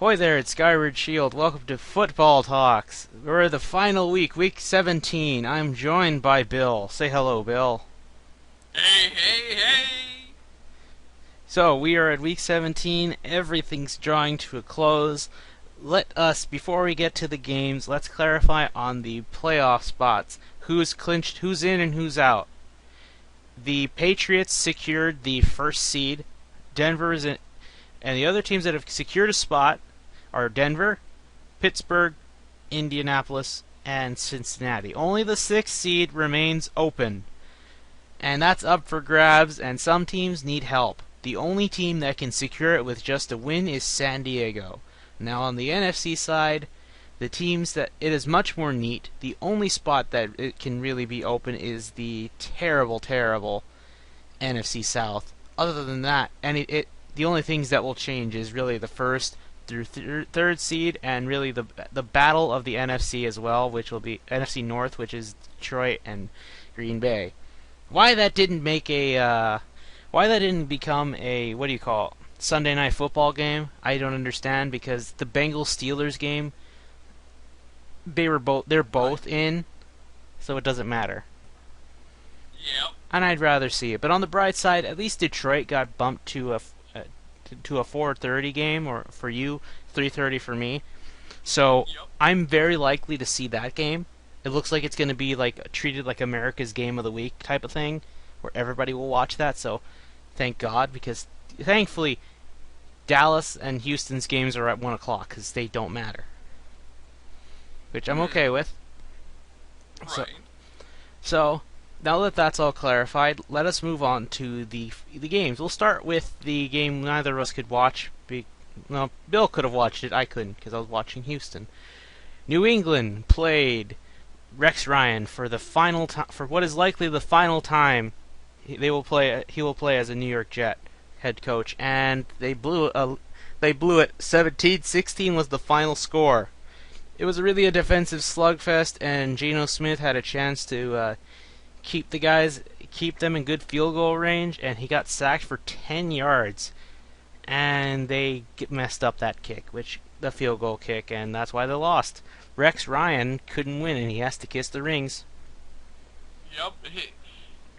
Ahoy there, it's Skyward Shield. Welcome to Football Talks. We're the final week, week 17. I'm joined by Bill. Say hello, Bill. Hey, hey, hey! So, we are at week 17. Everything's drawing to a close. Let us, before we get to the games, let's clarify on the playoff spots. Who's clinched, who's in, and who's out. The Patriots secured the first seed. Denver is in, and the other teams that have secured a spot are Denver, Pittsburgh, Indianapolis, and Cincinnati. Only the sixth seed remains open. And that's up for grabs, and some teams need help. The only team that can secure it with just a win is San Diego. Now on the NFC side, the teams that it is much more neat. The only spot that it can really be open is the terrible NFC South. Other than that, and the only things that will change is really the first through third seed, and really the battle of the NFC as well, which will be NFC North, which is Detroit and Green Bay. Why that didn't become a Sunday Night Football game, I don't understand, because the Bengals Steelers game, they're both in, so it doesn't matter. Yep. And I'd rather see it. But on the bright side, at least Detroit got bumped to a 4:30 game, or for you, 3:30 for me. So Yep. I'm very likely to see that game. It looks like it's going to be like treated like America's Game of the Week type of thing, where everybody will watch that. So thank God, because thankfully Dallas and Houston's games are at 1 o'clock because they don't matter, which I'm okay with. Right. So now that that's all clarified, let us move on to the games. We'll start with the game neither of us could watch. Well, Bill could have watched it. I couldn't because I was watching Houston. New England played Rex Ryan for the final time, for what is likely the final time he will play as a New York Jet head coach, and they blew it. 17-16 was the final score. It was really a defensive slugfest, and Geno Smith had a chance to keep them in good field goal range, and he got sacked for 10 yards, and they messed up that kick, the field goal kick, and that's why they lost. Rex Ryan couldn't win, and he has to kiss the rings. Yep.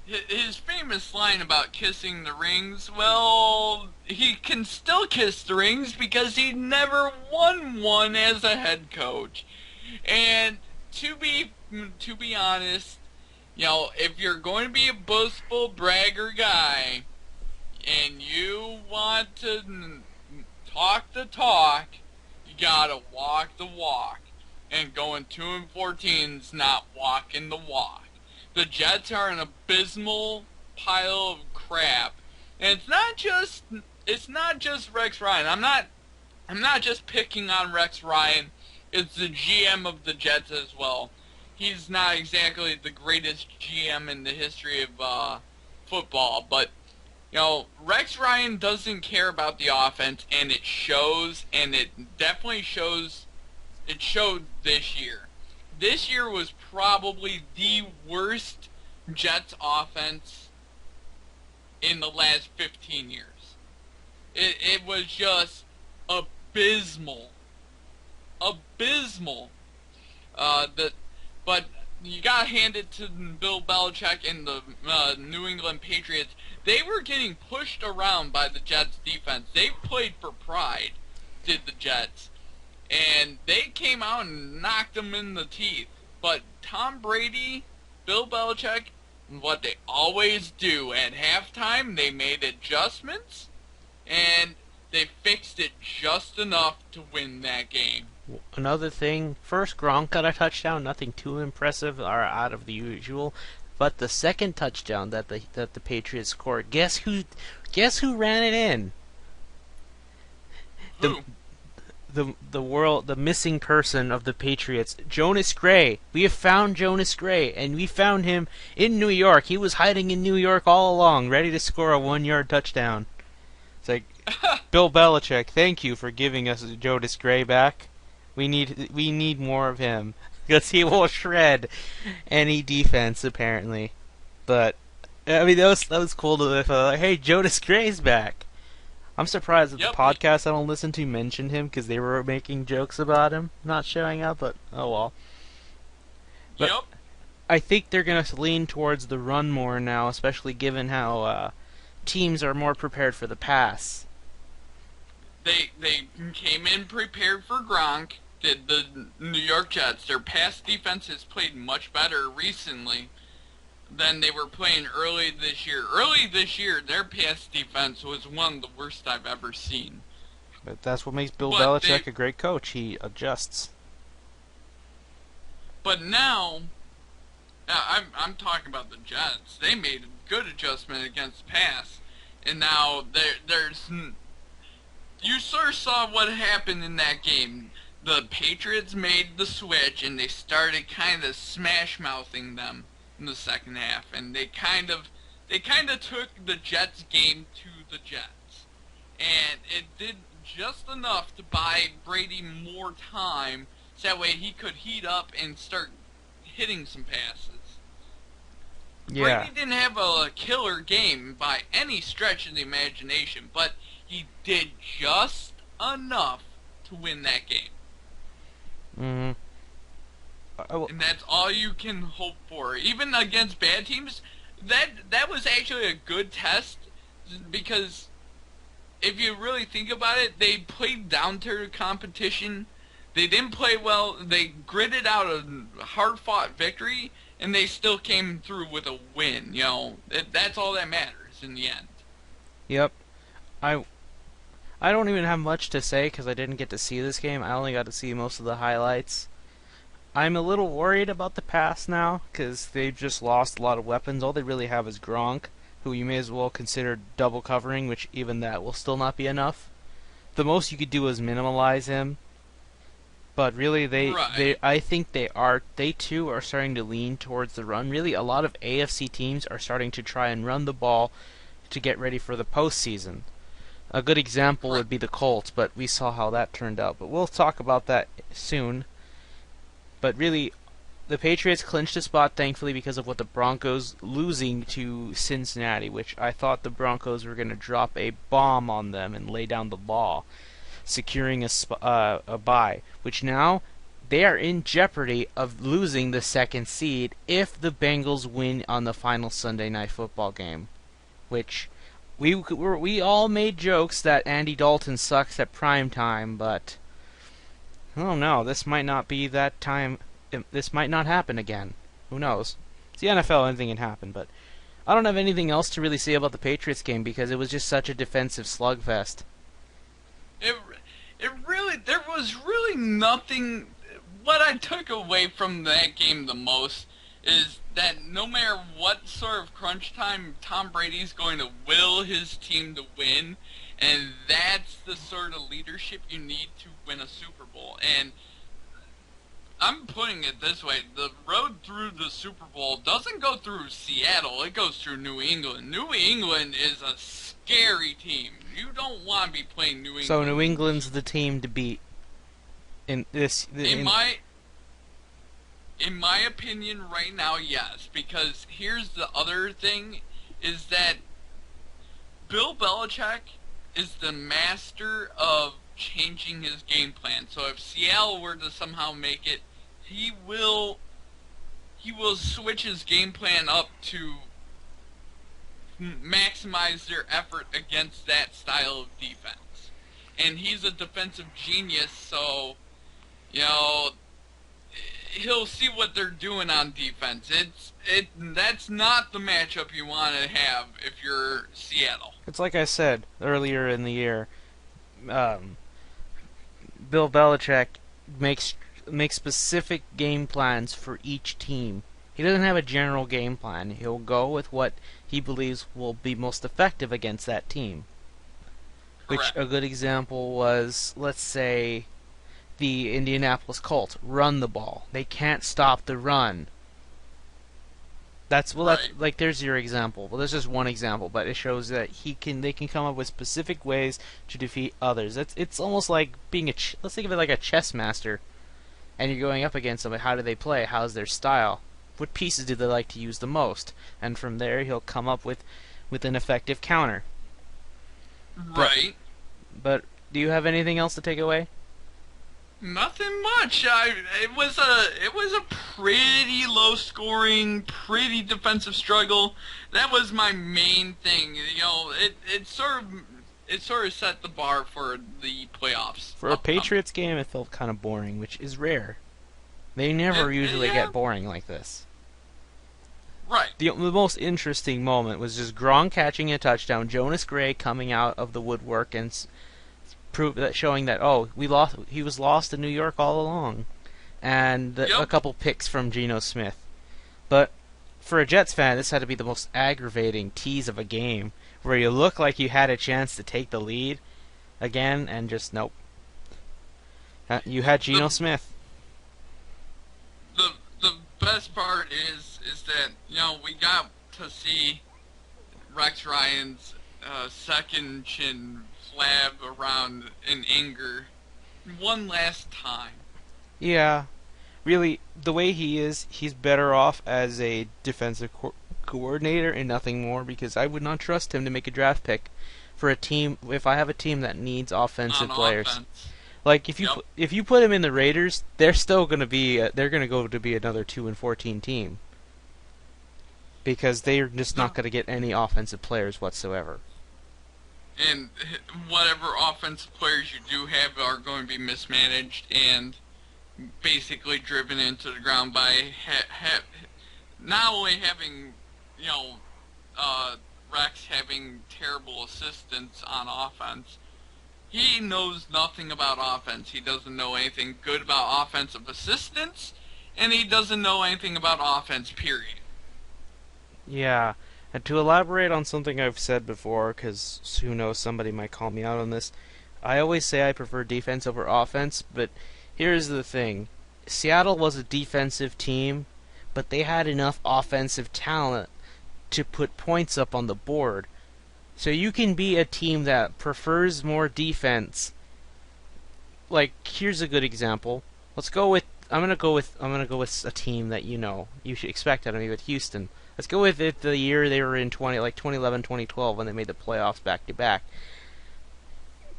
His famous line about kissing the rings, well, he can still kiss the rings because he never won one as a head coach. And to be honest, if you're going to be a boastful bragger guy and you want to talk the talk, you gotta walk the walk. And going 2-14 is not walking the walk. The Jets are an abysmal pile of crap, and it's not just Rex Ryan. I'm not just picking on Rex Ryan. It's the GM of the Jets as well. He's not exactly the greatest GM in the history of football, but Rex Ryan doesn't care about the offense, and it shows, and it definitely shows. It showed this year. This year was probably the worst Jets offense in the last 15 years. It was just abysmal. Abysmal. But you got to hand it to Bill Belichick and the New England Patriots. They were getting pushed around by the Jets defense. They played for pride, did the Jets. And they came out and knocked them in the teeth. But Tom Brady, Bill Belichick, what they always do at halftime, they made adjustments, and they fixed it just enough to win that game. Another thing, first Gronk got a touchdown, nothing too impressive or out of the usual. But the second touchdown that the Patriots scored, guess who ran it in? Who? The missing person of the Patriots, Jonas Gray. We have found Jonas Gray, and we found him in New York. He was hiding in New York all along, ready to score a 1-yard touchdown. It's like, Bill Belichick, thank you for giving us Jonas Gray back. We need more of him, because he will shred any defense apparently. But I mean, that was cool to hey, Jonas Gray's back. I'm surprised that the Yep. podcast I don't listen to mentioned him because they were making jokes about him not showing up, but oh well. But Yep. I think they're going to lean towards the run more now, especially given how teams are more prepared for the pass. They came in prepared for Gronk. Did the New York Jets? Their pass defense has played much better recently than they were playing early this year. Early this year, their pass defense was one of the worst I've ever seen. But that's what makes Bill But Belichick a great coach. He adjusts. but now, I'm talking about the Jets. They made a good adjustment against the pass, and now there's you sort of saw what happened in that game. The Patriots made the switch, and they started kind of smash-mouthing them in the second half, and they kind of took the Jets game to the Jets, and it did just enough to buy Brady more time, so that way he could heat up and start hitting some passes. Yeah. Brady didn't have a killer game by any stretch of the imagination, but he did just enough to win that game. Mm-hmm. And that's all you can hope for. Even against bad teams, that was actually a good test, because if you really think about it, they played down to the competition. They didn't play well. They gritted out a hard-fought victory, and they still came through with a win. You know, that's all that matters in the end. Yep. I don't even have much to say because I didn't get to see this game. I only got to see most of the highlights. I'm a little worried about the pass now because they've just lost a lot of weapons. All they really have is Gronk, who you may as well consider double covering, which even that will still not be enough. The most you could do is minimalize him. But really, I think they too are starting to lean towards the run. Really, a lot of AFC teams are starting to try and run the ball to get ready for the postseason. A good example would be the Colts, but we saw how that turned out. But we'll talk about that soon. But really, the Patriots clinched a spot, thankfully, because of what the Broncos losing to Cincinnati, which I thought the Broncos were going to drop a bomb on them and lay down the law, securing a bye, which now they are in jeopardy of losing the second seed if the Bengals win on the final Sunday Night Football game, which we all made jokes that Andy Dalton sucks at prime time, but I don't know. This might not be that time. This might not happen again. Who knows? It's the NFL. Anything can happen, but I don't have anything else to really say about the Patriots game because it was just such a defensive slugfest. There was really nothing. What I took away from that game the most is that no matter what sort of crunch time, Tom Brady's going to will his team to win, and that's the sort of leadership you need to win a Super Bowl. And I'm putting it this way, the road through the Super Bowl doesn't go through Seattle, it goes through New England. New England is a scary team. You don't want to be playing New England. So New England's the team to beat in this. In my opinion, right now, yes. Because here's the other thing, is that Bill Belichick is the master of changing his game plan. So if Seattle were to somehow make it, he will switch his game plan up to maximize their effort against that style of defense. And he's a defensive genius, so, you know, he'll see what they're doing on defense. That's not the matchup you want to have if you're Seattle. It's like I said earlier in the year. Bill Belichick makes specific game plans for each team. He doesn't have a general game plan. He'll go with what he believes will be most effective against that team. Correct. Which a good example was, let's say, the Indianapolis Colts run the ball. They can't stop the run. That's like there's your example. Well, there's just one example, but it shows that they can come up with specific ways to defeat others. It's almost like being let's think of it like a chess master, and you're going up against somebody. How do they play? How's their style? What pieces do they like to use the most? And from there, he'll come up with an effective counter. Right. But do you have anything else to take away? Nothing much. It was a pretty low scoring, pretty defensive struggle. That was my main thing. It sort of set the bar for the playoffs For a upcoming. Patriots game, it felt kind of boring, which is rare. They never usually Yeah, get boring like this. right. The most interesting moment was just Gronk catching a touchdown, Jonas Gray coming out of the woodwork and showing that he was lost in New York all along, and a Yep. couple picks from Geno Smith. But for a Jets fan, this had to be the most aggravating tease of a game, where you look like you had a chance to take the lead again, and just nope. You had Geno The Smith. the best part is that we got to see Rex Ryan's second chin flab around in anger one last time. Yeah, really, the way he is, he's better off as a defensive coordinator and nothing more, because I would not trust him to make a draft pick for a team if I have a team that needs offensive On players. offense. Like Yep. if you put him in the Raiders, they're still going to be they're going to go to be another 2-14 team, because they're just not going to get any offensive players whatsoever. And whatever offensive players you do have are going to be mismanaged and basically driven into the ground by not only having, you know, Rex having terrible assistance on offense. He knows nothing about offense. He doesn't know anything good about offensive assistance, and he doesn't know anything about offense, period. Yeah, and to elaborate on something I've said before, because who knows, somebody might call me out on this. I always say I prefer defense over offense, but here's the thing. Seattle was a defensive team, but they had enough offensive talent to put points up on the board. So you can be a team that prefers more defense. Like, here's a good example. I'm gonna go with a team that you should expect out of me, with Houston. Let's go with it the year they were in 2011, 2012, when they made the playoffs back to back.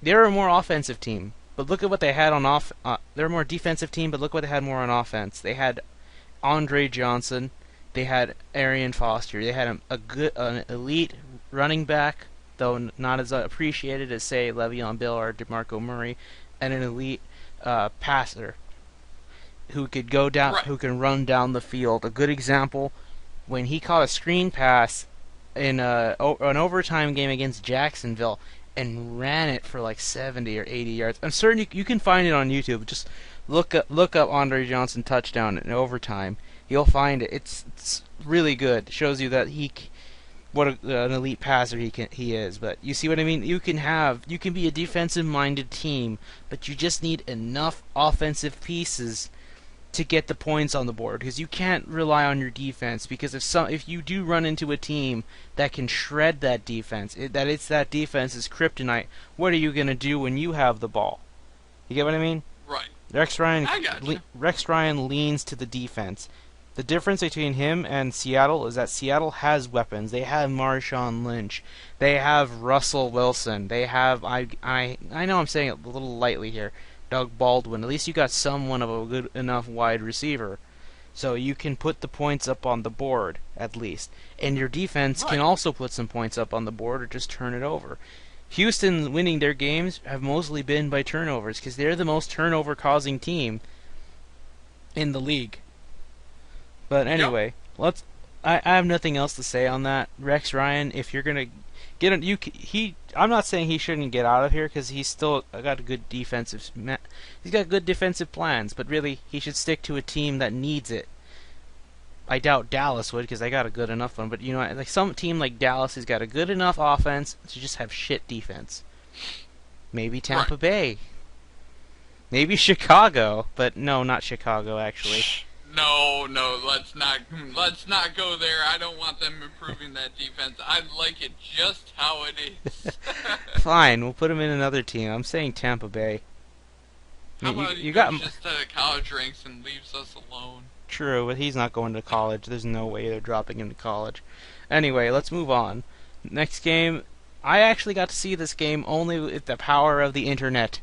They were a more offensive team, but look at what they had on off. They're a more defensive team, but look what they had more on offense. They had Andre Johnson, they had Arian Foster, they had an elite running back, though not as appreciated as say Le'Veon Bell or DeMarco Murray, and an elite passer who could go down, Right. who can run down the field. A good example, when he caught a screen pass in an overtime game against Jacksonville and ran it for like 70 or 80 yards. I'm certain you can find it on YouTube. Just look up Andre Johnson touchdown in overtime. You'll find it. It's really good. It shows you that an elite passer he is. But you see what I mean? You can be a defensive minded team, but you just need enough offensive pieces to get the points on the board, because you can't rely on your defense, because if you do run into a team that can shred that defense, that defense's kryptonite, what are you going to do when you have the ball? You get what I mean? Right. Rex Ryan I gotcha. Rex Ryan leans to the defense. The difference between him and Seattle is that Seattle has weapons. They have Marshawn Lynch. They have Russell Wilson. They have I know I'm saying it a little lightly here, Doug Baldwin. At least you got someone of a good enough wide receiver, so you can put the points up on the board at least. And your defense can Right. also put some points up on the board or just turn it over. Houston winning their games have mostly been by turnovers, because they're the most turnover-causing team in the league. But anyway, I have nothing else to say on that. Rex Ryan, if you're gonna I'm not saying he shouldn't get out of here, because he's still got a good he's got good defensive plans. But really, he should stick to a team that needs it. I doubt Dallas would, because they got a good enough one. But like some team like Dallas has got a good enough offense to just have shit defense. Maybe Tampa Right. Bay. Maybe Chicago, but no, not Chicago actually. No, let's not go there. I don't want them improving that defense. I like it just how it is. Fine, we'll put him in another team. I'm saying Tampa Bay. How You, about you he got goes just to the college ranks and leaves us alone? true, but he's not going to college. There's no way they're dropping him to college. Anyway, let's move on. Next game, I actually got to see this game only with the power of the internet.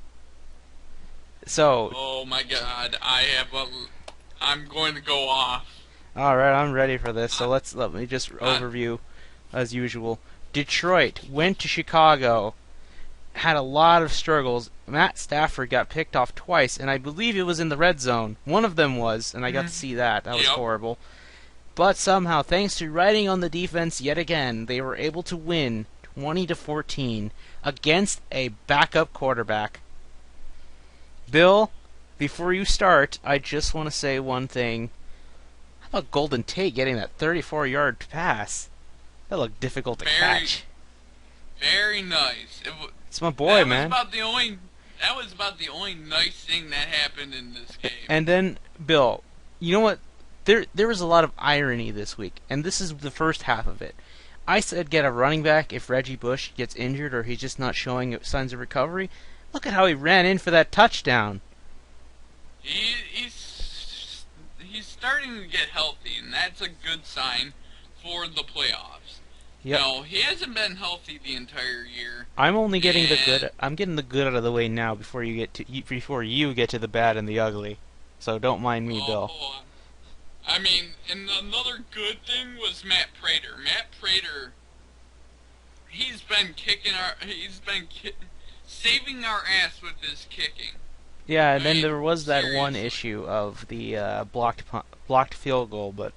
So, Oh my God, I'm going to go off. all right, I'm ready for this. So I, let me just I, overview as usual. Detroit went to Chicago, had a lot of struggles. Matt Stafford got picked off twice, and I believe it was in the red zone. One of them was, and I got to see that. That was yep. horrible. But somehow, thanks to writing on the defense yet again, they were able to win 20-14 against a backup quarterback. Bill, before you start, I just want to say one thing. How about Golden Tate getting that 34-yard pass? That looked difficult to catch. Very nice. It's my boy, man. That was about the only nice thing that happened in this game. And then, Bill, you know what? There was a lot of irony this week, and this is the first half of it. I said get a running back if Reggie Bush gets injured or he's just not showing signs of recovery. Look at how he ran in for that touchdown. He's starting to get healthy, and that's a good sign for the playoffs. Yep. No, he hasn't been healthy the entire year. I'm only getting the good. I'm getting the good out of the way now before you get to the bad and the ugly. So don't mind me, Bill. I mean, and another good thing was Matt Prater. Matt Prater, he's been saving our ass with his kicking. Yeah, and then there was that seriously. one issue of the blocked field goal, but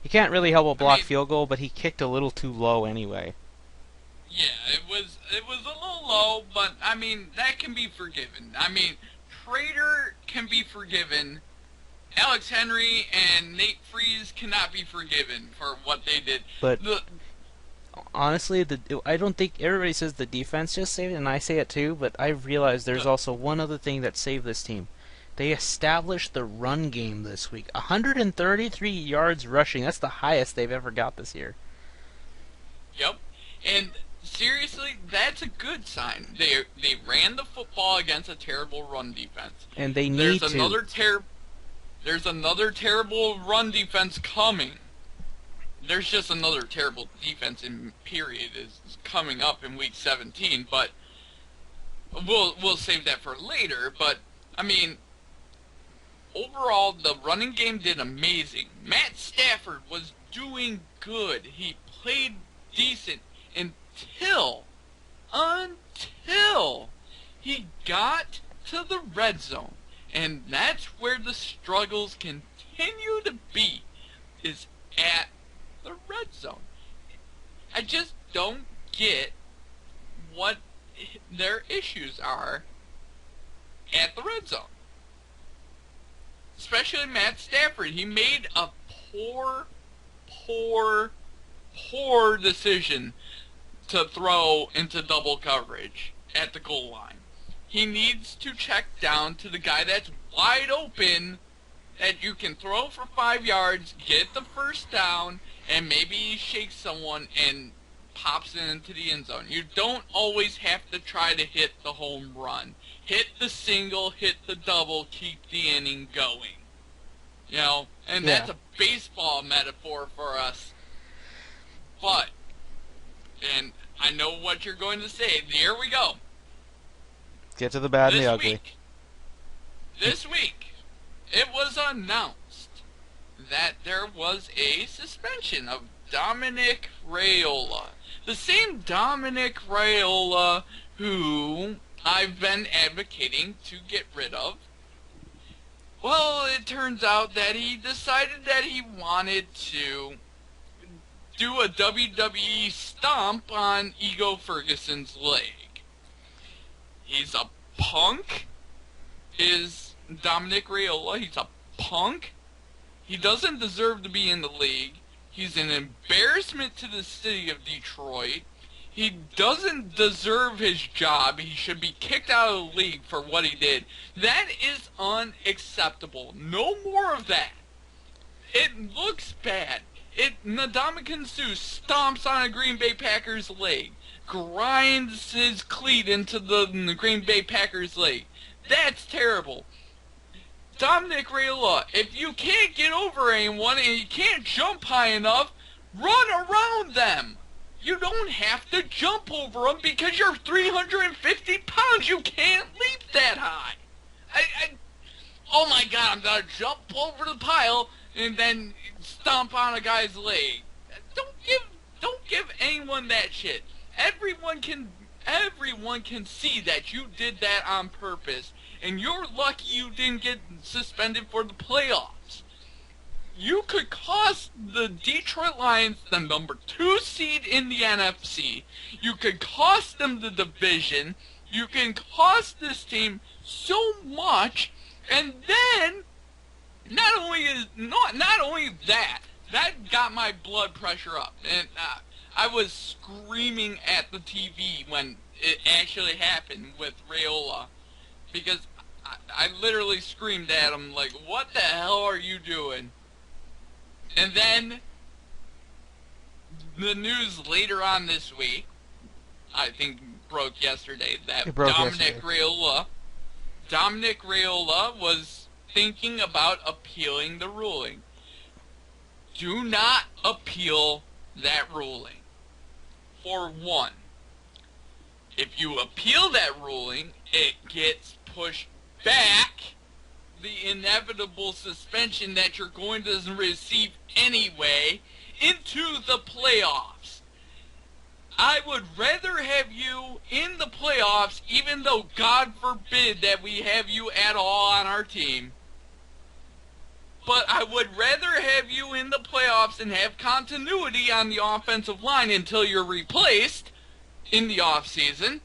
he can't really help a blocked field goal. But he kicked a little too low anyway. Yeah, it was a little low, but I mean that can be forgiven. I mean, Prater can be forgiven. Alex Henry and Nate Freeze cannot be forgiven for what they did. But honestly, I don't think everybody says the defense just saved it, and I say it too, but I realize there's also one other thing that saved this team. They established the run game this week. 133 yards rushing. That's the highest they've ever got this year. Yep. And seriously, that's a good sign. They ran the football against a terrible run defense. And they need There's another terrible run defense coming. There's just another terrible defense in period is coming up in week 17, but we'll save that for later. But I mean, overall the running game did amazing. Matt Stafford was doing good. He played decent until he got to the red zone. And that's where the struggles continue to be, is at the red zone. I just don't get what their issues are at the red zone. Especially Matt Stafford. He made a poor decision to throw into double coverage at the goal line. He needs to check down to the guy that's wide open, that you can throw for 5 yards, get the first down, and maybe he shakes someone and pops it into the end zone. You don't always have to try to hit the home run. Hit the single, hit the double, keep the inning going. You know, and that's a baseball metaphor for us. But, and I know what you're going to say. Here we go. Get to the bad and the ugly. This week, it was announced that there was a suspension of Dominic Raiola. The same Dominic Raiola who I've been advocating to get rid of. Well, it turns out that he decided that he wanted to do a WWE stomp on Ego Ferguson's leg. He's a punk, is Dominic Raiola. He's a punk. He doesn't deserve to be in the league. He's an embarrassment to the city of Detroit. He doesn't deserve his job. He should be kicked out of the league for what he did. That is unacceptable. No more of that. It looks bad. Ndamukong Suh stomps on a Green Bay Packers leg, grinds his cleat into the Green Bay Packers leg. That's terrible. Dominic Raiola, if you can't get over anyone and you can't jump high enough, run around them. You don't have to jump over them because you're 350 pounds. You can't leap that high. Oh my God, I'm gonna jump over the pile and then stomp on a guy's leg. Don't give anyone that shit. Everyone can see that you did that on purpose, and you're lucky you didn't get suspended for the playoffs. You could cost the Detroit Lions the number 2 seed in the NFC. You could cost them the division. You can cost this team so much, and then not only that got my blood pressure up, and I was screaming at the TV when it actually happened with Raiola, because I literally screamed at him like, "What the hell are you doing?" And then the news later on this week, I think broke yesterday, that Dominic Raiola was thinking about appealing the ruling. Do not appeal that ruling. For one, if you appeal that ruling, it gets pushed back the inevitable suspension that you're going to receive anyway into the playoffs. I would rather have you in the playoffs, even though God forbid that we have you at all on our team. But I would rather have you in the playoffs and have continuity on the offensive line until you're replaced in the offseason,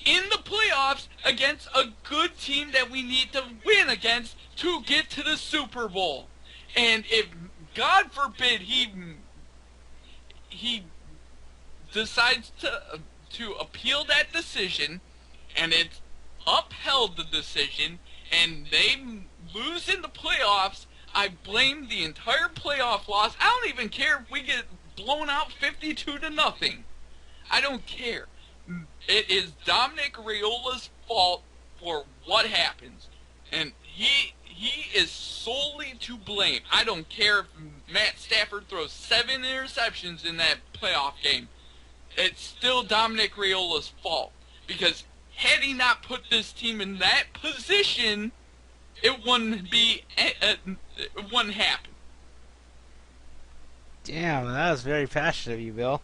in the playoffs against a good team that we need to win against to get to the Super Bowl. And if, God forbid, he decides to appeal that decision, and it's upheld the decision, and they lose in the playoffs, I blame the entire playoff loss. I don't even care if we get blown out 52-0. I don't care. It is Dominic Raiola's fault for what happens, and he is solely to blame. I don't care if Matt Stafford throws 7 interceptions in that playoff game. It's still Dominic Raiola's fault, because had he not put this team in that position, it wouldn't happen. Damn, that was very passionate of you, Bill.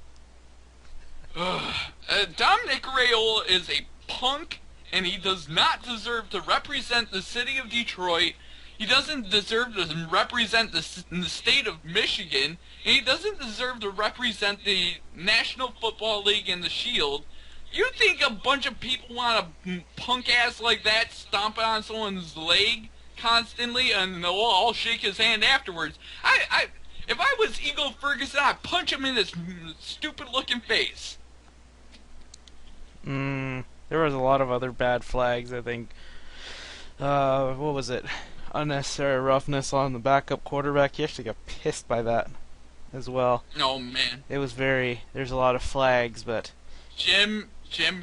Dominic Raiola is a punk, and he does not deserve to represent the city of Detroit. He doesn't deserve to represent the state of Michigan, and he doesn't deserve to represent the National Football League and the Shield. You think a bunch of people want a punk ass like that stomping on someone's leg constantly and they'll all shake his hand afterwards? If I was Eagle Ferguson, I'd punch him in his stupid looking face. There was a lot of other bad flags, I think. What was it? Unnecessary roughness on the backup quarterback. He actually got pissed by that as well. Oh, man. It was there's a lot of flags, but... Jim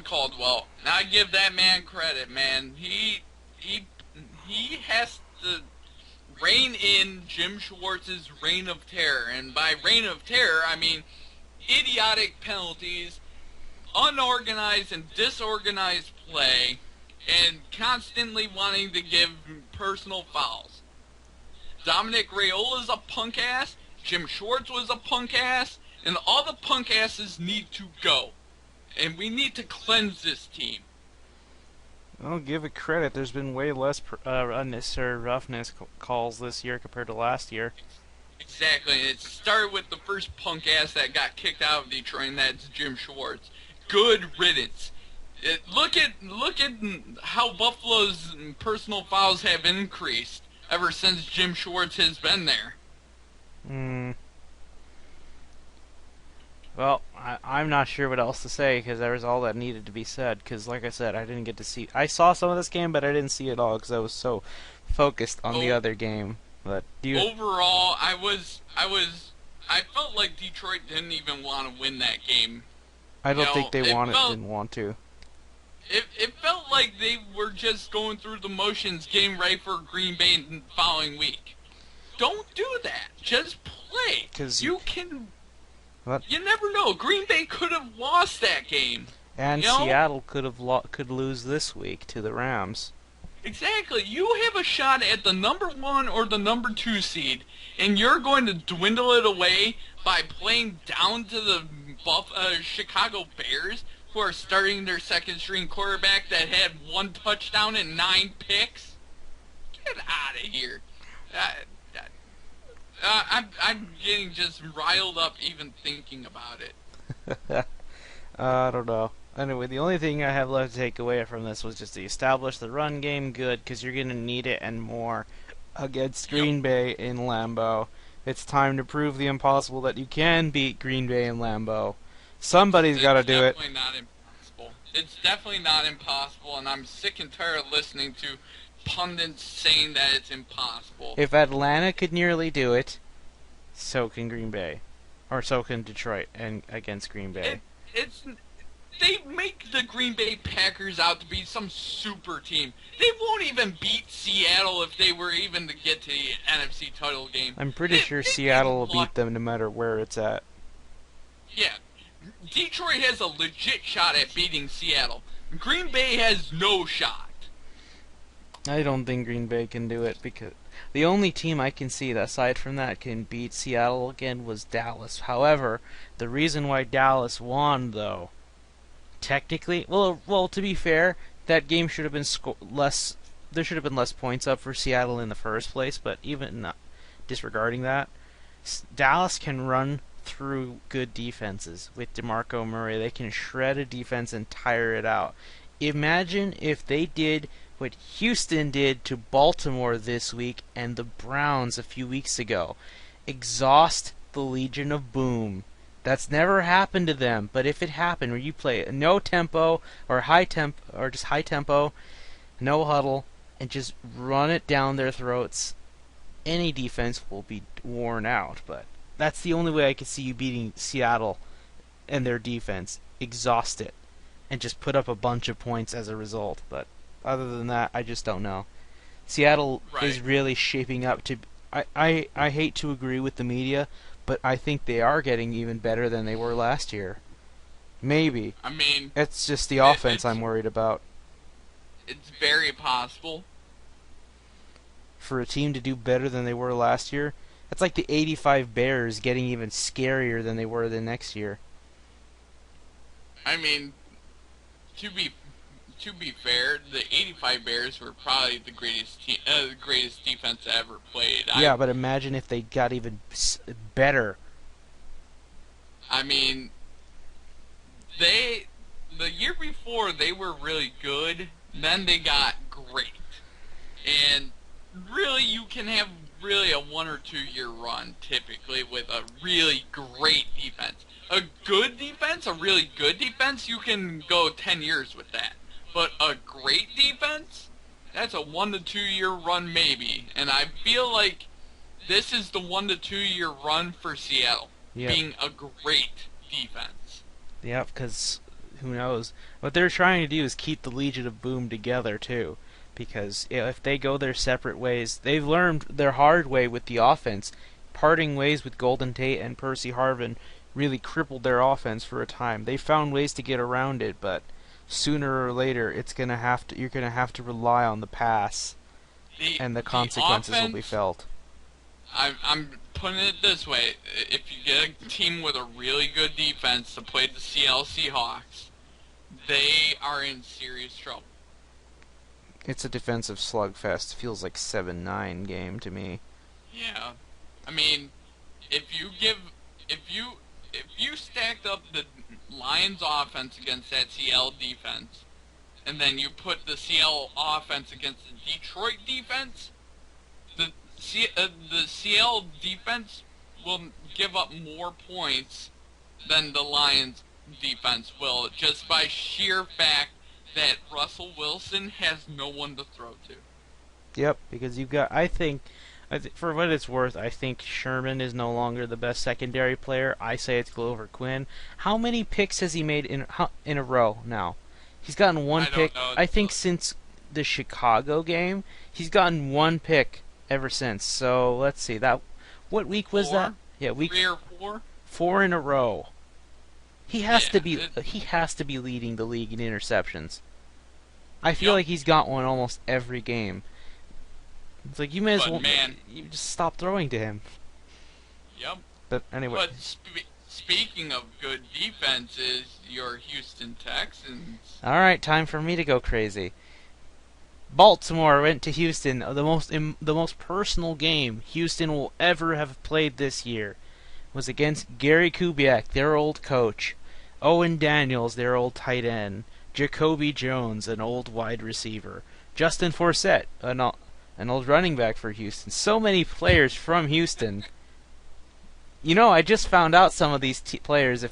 Caldwell. Now I give that man credit, man. He has to rein in Jim Schwartz's reign of terror. And by reign of terror, I mean idiotic penalties, unorganized and disorganized play, and constantly wanting to give personal fouls. Dominic Raiola's a punk ass, Jim Schwartz was a punk ass, and all the punk asses need to go. And we need to cleanse this team. I'll give it credit. There's been way less unnecessary roughness calls this year compared to last year. Exactly. And it started with the first punk ass that got kicked out of Detroit, and that's Jim Schwartz. Good riddance. Look at how Buffalo's personal fouls have increased ever since Jim Schwartz has been there. Well, I'm not sure what else to say, because that was all that needed to be said. Because, like I said, I didn't get to see... I saw some of this game, but I didn't see it all, because I was so focused on the other game. But overall, I felt like Detroit didn't even want to win that game. I don't think they didn't want to. It felt like they were just going through the motions, getting ready for Green Bay the following week. Don't do that. Just play. 'Cause you can... But You never know. Green Bay could have lost that game. and You know? Seattle could lose this week to the Rams. Exactly. You have a shot at the number 1 or the number 2 seed, and you're going to dwindle it away by playing down to the Chicago Bears, who are starting their second string quarterback that had 1 touchdown and 9 picks. Get out of here. Uh, I'm getting just riled up even thinking about it. I don't know. Anyway, the only thing I have left to take away from this was just to establish the run game good, because you're going to need it and more against Green Bay in Lambeau. It's time to prove the impossible that you can beat Green Bay in Lambeau. Somebody's got to do it. It's definitely not impossible. It's definitely not impossible, and I'm sick and tired of listening to pundits saying that it's impossible. If Atlanta could nearly do it, so can Green Bay. Or so can Detroit and against Green Bay. They make the Green Bay Packers out to be some super team. They won't even beat Seattle if they were even to get to the NFC title game. I'm pretty sure Seattle will beat them no matter where it's at. Yeah. Detroit has a legit shot at beating Seattle. Green Bay has no shot. I don't think Green Bay can do it, because the only team I can see that aside from that can beat Seattle again was Dallas. However, the reason why Dallas won, though, technically, well, to be fair, that game should have been less. There should have been less points up for Seattle in the first place. But even not disregarding that, Dallas can run through good defenses with DeMarco Murray. They can shred a defense and tire it out. Imagine if they did what Houston did to Baltimore this week and the Browns a few weeks ago. Exhaust the Legion of Boom. That's never happened to them, but if it happened where you play no tempo or just high tempo, no huddle, and just run it down their throats, any defense will be worn out. But that's the only way I could see you beating Seattle and their defense. Exhaust it and just put up a bunch of points as a result. But other than that, I just don't know. Seattle is really shaping up to... I hate to agree with the media, but I think they are getting even better than they were last year. Maybe. I mean... It's just the offense I'm worried about. It's very possible. For a team to do better than they were last year, that's like the 85 Bears getting even scarier than they were the next year. I mean, to be fair, the 85 Bears were probably the greatest defense ever played. Yeah, but imagine if they got even better. I mean, the year before they were really good, then they got great. And really, you can have really a 1 or 2 year run typically with a really great defense. A good defense, a really good defense, you can go 10 years with that. But a great defense, that's a 1 to 2 year run maybe. And I feel like this is the 1 to 2 year run for Seattle, being a great defense. Yeah, because who knows? What they're trying to do is keep the Legion of Boom together too. Because if they go their separate ways, they've learned their hard way with the offense. Parting ways with Golden Tate and Percy Harvin really crippled their offense for a time. They found ways to get around it, but sooner or later, you're gonna have to rely on the pass, and the consequences will be felt. I'm putting it this way: if you get a team with a really good defense to play the Seattle Seahawks, they are in serious trouble. It's a defensive slugfest. Feels like 7-9 game to me. Yeah, I mean, if you stacked up the Lions offense against that Seattle defense, and then you put the Seattle offense against the Detroit defense, the Seattle defense will give up more points than the Lions defense will, just by sheer fact that Russell Wilson has no one to throw to. Yep, because you've got, I think, for what it's worth, I think Sherman is no longer the best secondary player. I say it's Glover Quinn. How many picks has he made in a row now? He's gotten one pick. I think since the Chicago game, he's gotten one pick ever since. So let's see. What week was that? Yeah, week 3 or 4. 4 in a row. He has to be Yeah, he has to be leading the league in interceptions. I feel yep. like he's got one almost every game. It's like you may as But well man, you just stop throwing to him. yep. But anyway, But speaking of good defenses, your Houston Texans. all right, time for me to go crazy. Baltimore went to Houston, the most personal game Houston will ever have played this year was against Gary Kubiak, their old coach, Owen Daniels, their old tight end, Jacoby Jones, an old wide receiver, Justin Forsett, an old running back for Houston. So many players from Houston. You know, I just found out some of these players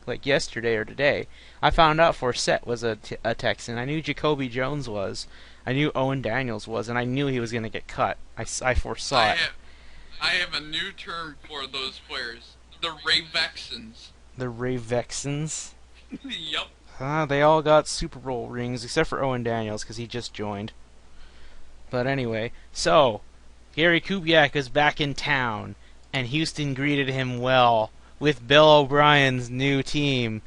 like yesterday or today. I found out Forsett was a Texan. I knew Jacoby Jones was. I knew Owen Daniels was, and I knew he was going to get cut. I foresaw it. I have a new term for those players. The Ravexans. The Ravexans. Yep. They all got Super Bowl rings except for Owen Daniels because he just joined. But anyway, so Gary Kubiak is back in town, and Houston greeted him well with Bill O'Brien's new team.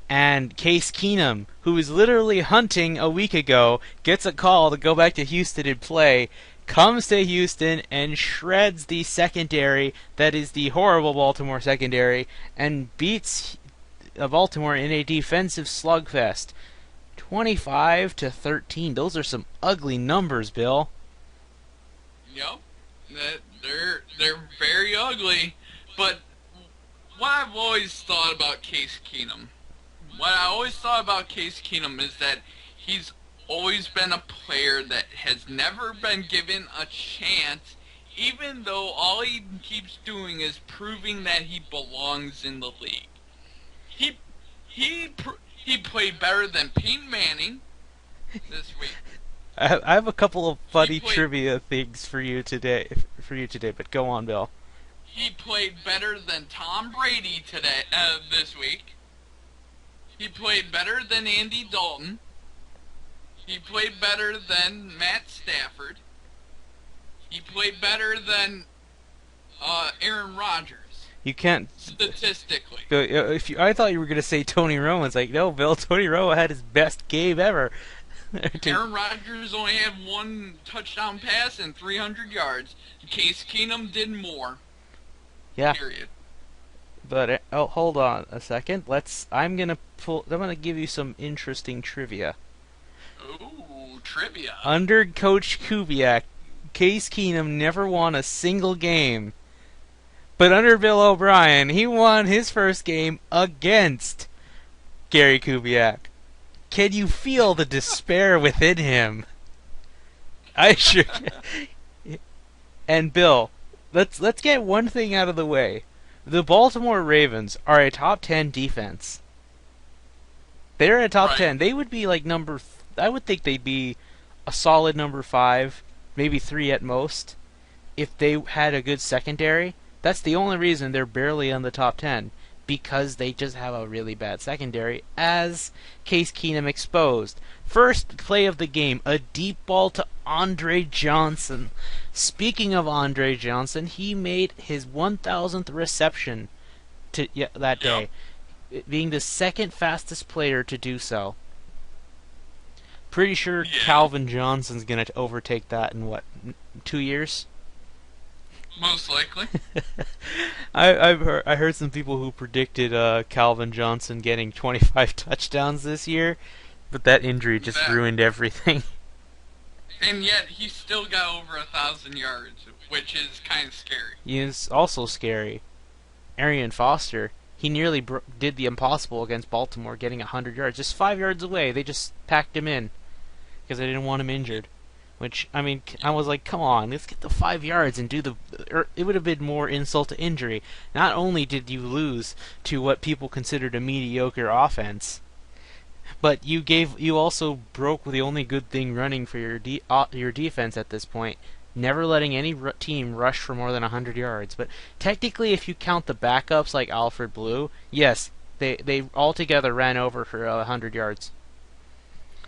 And Case Keenum, who was literally hunting a week ago, gets a call to go back to Houston and play, comes to Houston and shreds the secondary that is the horrible Baltimore secondary and beats Baltimore in a defensive slugfest. 25-13. Those are some ugly numbers, Bill. Yep. They're very ugly. But what I've always thought about Case Keenum, is that he's always been a player that has never been given a chance, even though all he keeps doing is proving that he belongs in the league. He played better than Peyton Manning this week. I have a couple of funny trivia things for you today. But go on, Bill. He played better than Tom Brady this week. He played better than Andy Dalton. He played better than Matt Stafford. He played better than Aaron Rodgers. You can't statistically. I thought you were going to say Tony Romo. It's like, no, Bill. Tony Romo had his best game ever. Aaron Rodgers only had one touchdown pass and 300 yards. Case Keenum did more. Yeah. Period. But hold on a second. I'm gonna give you some interesting trivia. Ooh, trivia. Under Coach Kubiak, Case Keenum never won a single game. But under Bill O'Brien, he won his first game against Gary Kubiak. Can you feel the despair within him? I sure can. And Bill, let's get one thing out of the way. The Baltimore Ravens are a top 10 defense. They're a top 10. They would be like I would think they'd be a solid number 5, maybe 3 at most, if they had a good secondary. That's the only reason they're barely on the top 10, because they just have a really bad secondary, as Case Keenum exposed. First play of the game, a deep ball to Andre Johnson. Speaking of Andre Johnson, he made his 1,000th reception that day, being the second fastest player to do so. Pretty sure Calvin Johnson's going to overtake that in, 2 years? Most likely. I heard some people who predicted Calvin Johnson getting 25 touchdowns this year, but that injury just ruined everything. And yet he still got over 1,000 yards, which is kind of scary. He is also scary. Arian Foster, he nearly did the impossible against Baltimore, getting 100 yards. Just 5 yards away, they just packed him in because they didn't want him injured. Which, I mean, I was like, come on, let's get the 5 yards and do it would have been more insult to injury. Not only did you lose to what people considered a mediocre offense, but you also broke the only good thing running for your defense at this point, never letting any team rush for more than 100 yards. But technically, if you count the backups like Alfred Blue, yes, they all together ran over for 100 yards.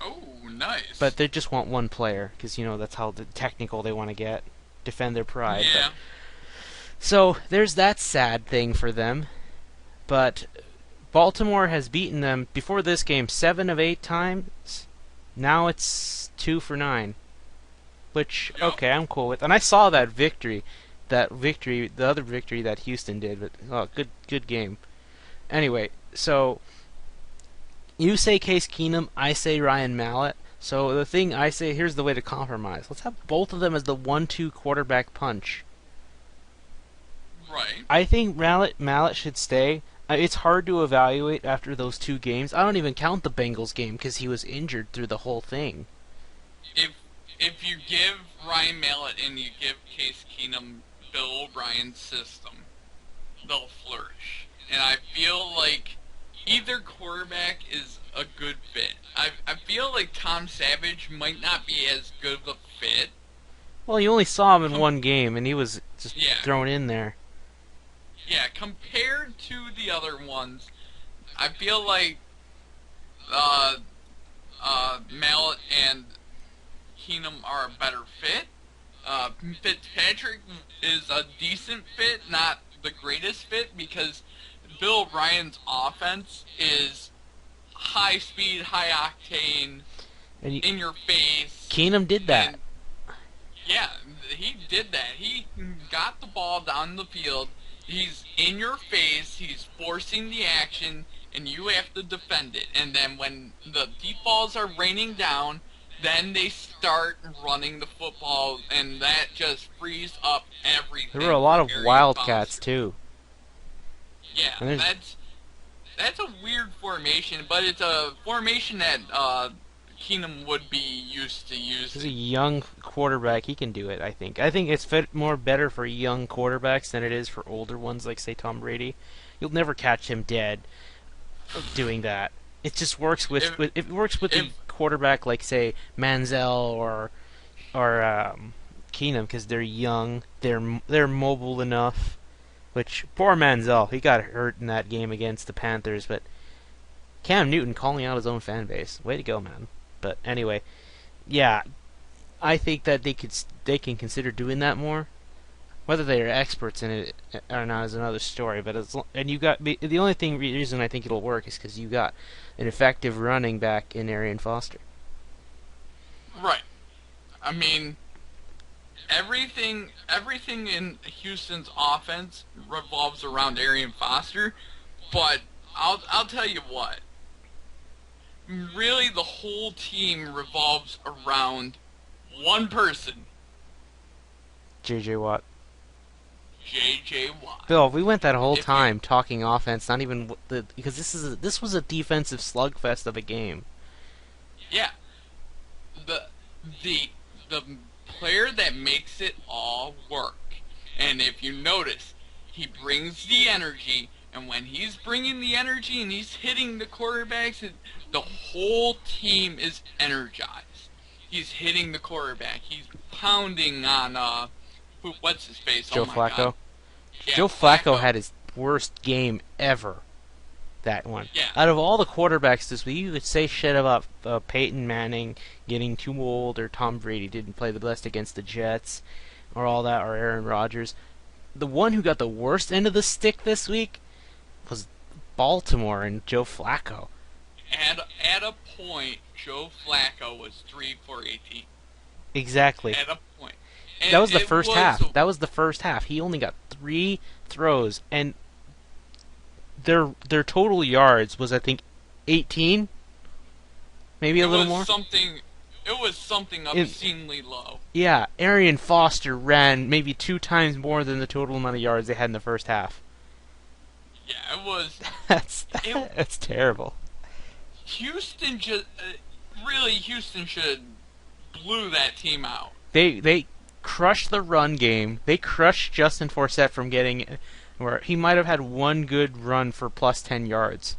Oh, nice. But they just want one player, because, that's how technical they want to get. Defend their pride. Yeah. So there's that sad thing for them. But Baltimore has beaten them before this game 7 of 8 times. Now it's 2 for 9. Which, Yep. okay, I'm cool with. And I saw that victory. The other victory that Houston did. But, oh, good game. Anyway, so you say Case Keenum, I say Ryan Mallett. So the thing I say, here's the way to compromise. Let's have both of them as the 1-2 quarterback punch. Right. I think Mallett should stay. It's hard to evaluate after those 2 games. I don't even count the Bengals game because he was injured through the whole thing. If you give Ryan Mallett and you give Case Keenum Bill O'Brien's system, they'll flourish. And I feel like either quarterback is a good fit. I feel like Tom Savage might not be as good of a fit. Well, you only saw him in one game, and he was just Yeah. thrown in there. Yeah, compared to the other ones, I feel like Mallett and Keenum are a better fit. Fitzpatrick is a decent fit, not the greatest fit, because Bill O'Brien's offense is high speed, high octane, And in your face. Keenum did that. And, yeah, he did that. He got the ball down the field. He's in your face. He's forcing the action, and you have to defend it. And then when the deep balls are raining down, then they start running the football, and that just frees up everything. There were a lot for of Arian Wildcats, Foster. too. Yeah, And there's- that's a weird formation, but it's a formation that Keenum would be used to He's a using. young quarterback. He can do it, I think. I think it's fit more better for young quarterbacks than it is for older ones, like, say, Tom Brady. You'll never catch him dead doing that. It just works with, it works with the quarterback like, say, Manziel or Keenum, because they're young, they're mobile enough. Which, poor Manziel, he got hurt in that game against the Panthers, but Cam Newton calling out his own fan base. Way to go, man. But anyway, yeah, I think that they can consider doing that more. Whether they are experts in it or not is another story. But the only reason I think it'll work is because you got an effective running back in Arian Foster. Right. I mean, everything in Houston's offense revolves around Arian Foster, but I'll tell you what. Really, the whole team revolves around one person, J.J. Watt. J.J. Watt. Bill, we went that whole If you- time talking offense, not even because this was a defensive slugfest of a game. Yeah. The player that makes it all work. And if you notice, he brings the energy, and when he's bringing the energy and he's hitting the quarterbacks, the whole team is energized. He's hitting the quarterback. He's pounding on what's his face? Joe Oh my Flacco. God. Yeah, Joe Flacco had his worst game ever. That one. Yeah. Out of all the quarterbacks this week, you could say shit about Peyton Manning getting too old, or Tom Brady didn't play the best against the Jets, or all that, or Aaron Rodgers. The one who got the worst end of the stick this week was Baltimore and Joe Flacco. At a point, Joe Flacco was 3 for 18. Exactly. At a point. That was the it first was- half. That was the first half. He only got 3 throws, and their total yards was, I think, 18, maybe a little more. It was something obscenely low. Yeah, Arian Foster ran maybe 2 times more than the total amount of yards they had in the first half. Yeah, it was. That's terrible. Houston just Houston should blew that team out. They crushed the run game. They crushed Justin Forsett from getting where he might have had one good run for plus 10 yards.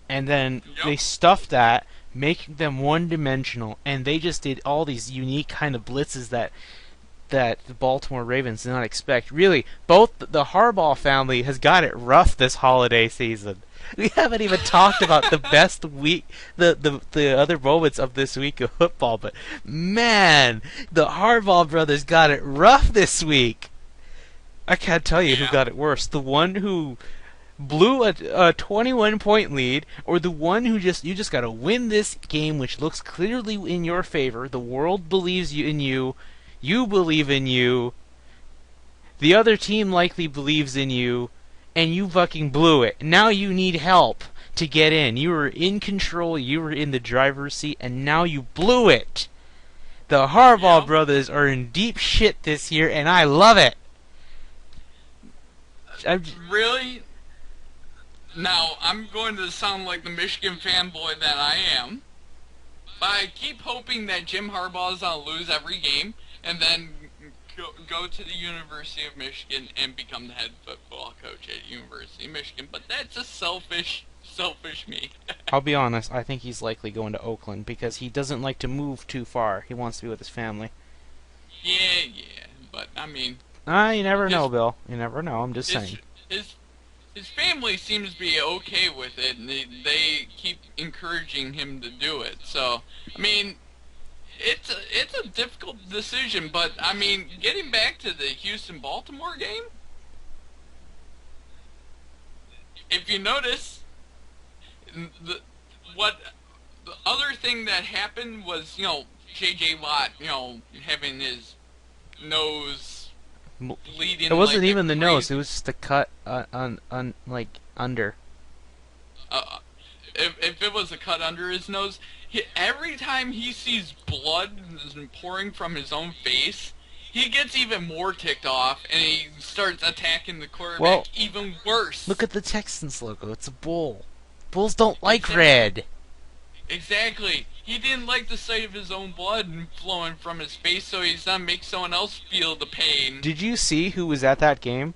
And then Yep. they stuffed that, making them one-dimensional, and they just did all these unique kind of blitzes that the Baltimore Ravens did not expect. Really, both the Harbaugh family has got it rough this holiday season. We haven't even talked about the best week, the other moments of this week of football, but man, the Harbaugh brothers got it rough this week. I can't tell you who Yeah. got it worse. The one who blew a 21-point lead, or the one who you just got to win this game, which looks clearly in your favor. The world believes in you. You believe in you. The other team likely believes in you, and you fucking blew it. Now you need help to get in. You were in control. You were in the driver's seat, and now you blew it. The Harbaugh Yep. brothers are in deep shit this year, and I love it. I'm, Really? Now, I'm going to sound like the Michigan fanboy that I am, but I keep hoping that Jim Harbaugh's going to lose every game and then go to the University of Michigan and become the head football coach at University of Michigan. But that's a selfish me. I'll be honest, I think he's likely going to Oakland because he doesn't like to move too far. He wants to be with his family. Yeah, but I mean, You never know, his Bill. You never know. I'm just his saying. his, his family seems to be okay with it, and they keep encouraging him to do it. So, I mean, it's a difficult decision, but I mean, getting back to the Houston-Baltimore game, if you notice, the what the other thing that happened was, J.J. Watt, having his nose bleeding. It wasn't like a even the nose. crazy- It was just a cut like under. Uh, if it was a cut under his nose, every time he sees blood pouring from his own face, he gets even more ticked off, and he starts attacking the quarterback Well, even worse. Look at the Texans logo. It's a bull. Bulls don't like Exactly. red. Exactly. He didn't like the sight of his own blood flowing from his face, so he's gonna make someone else feel the pain. Did you see who was at that game?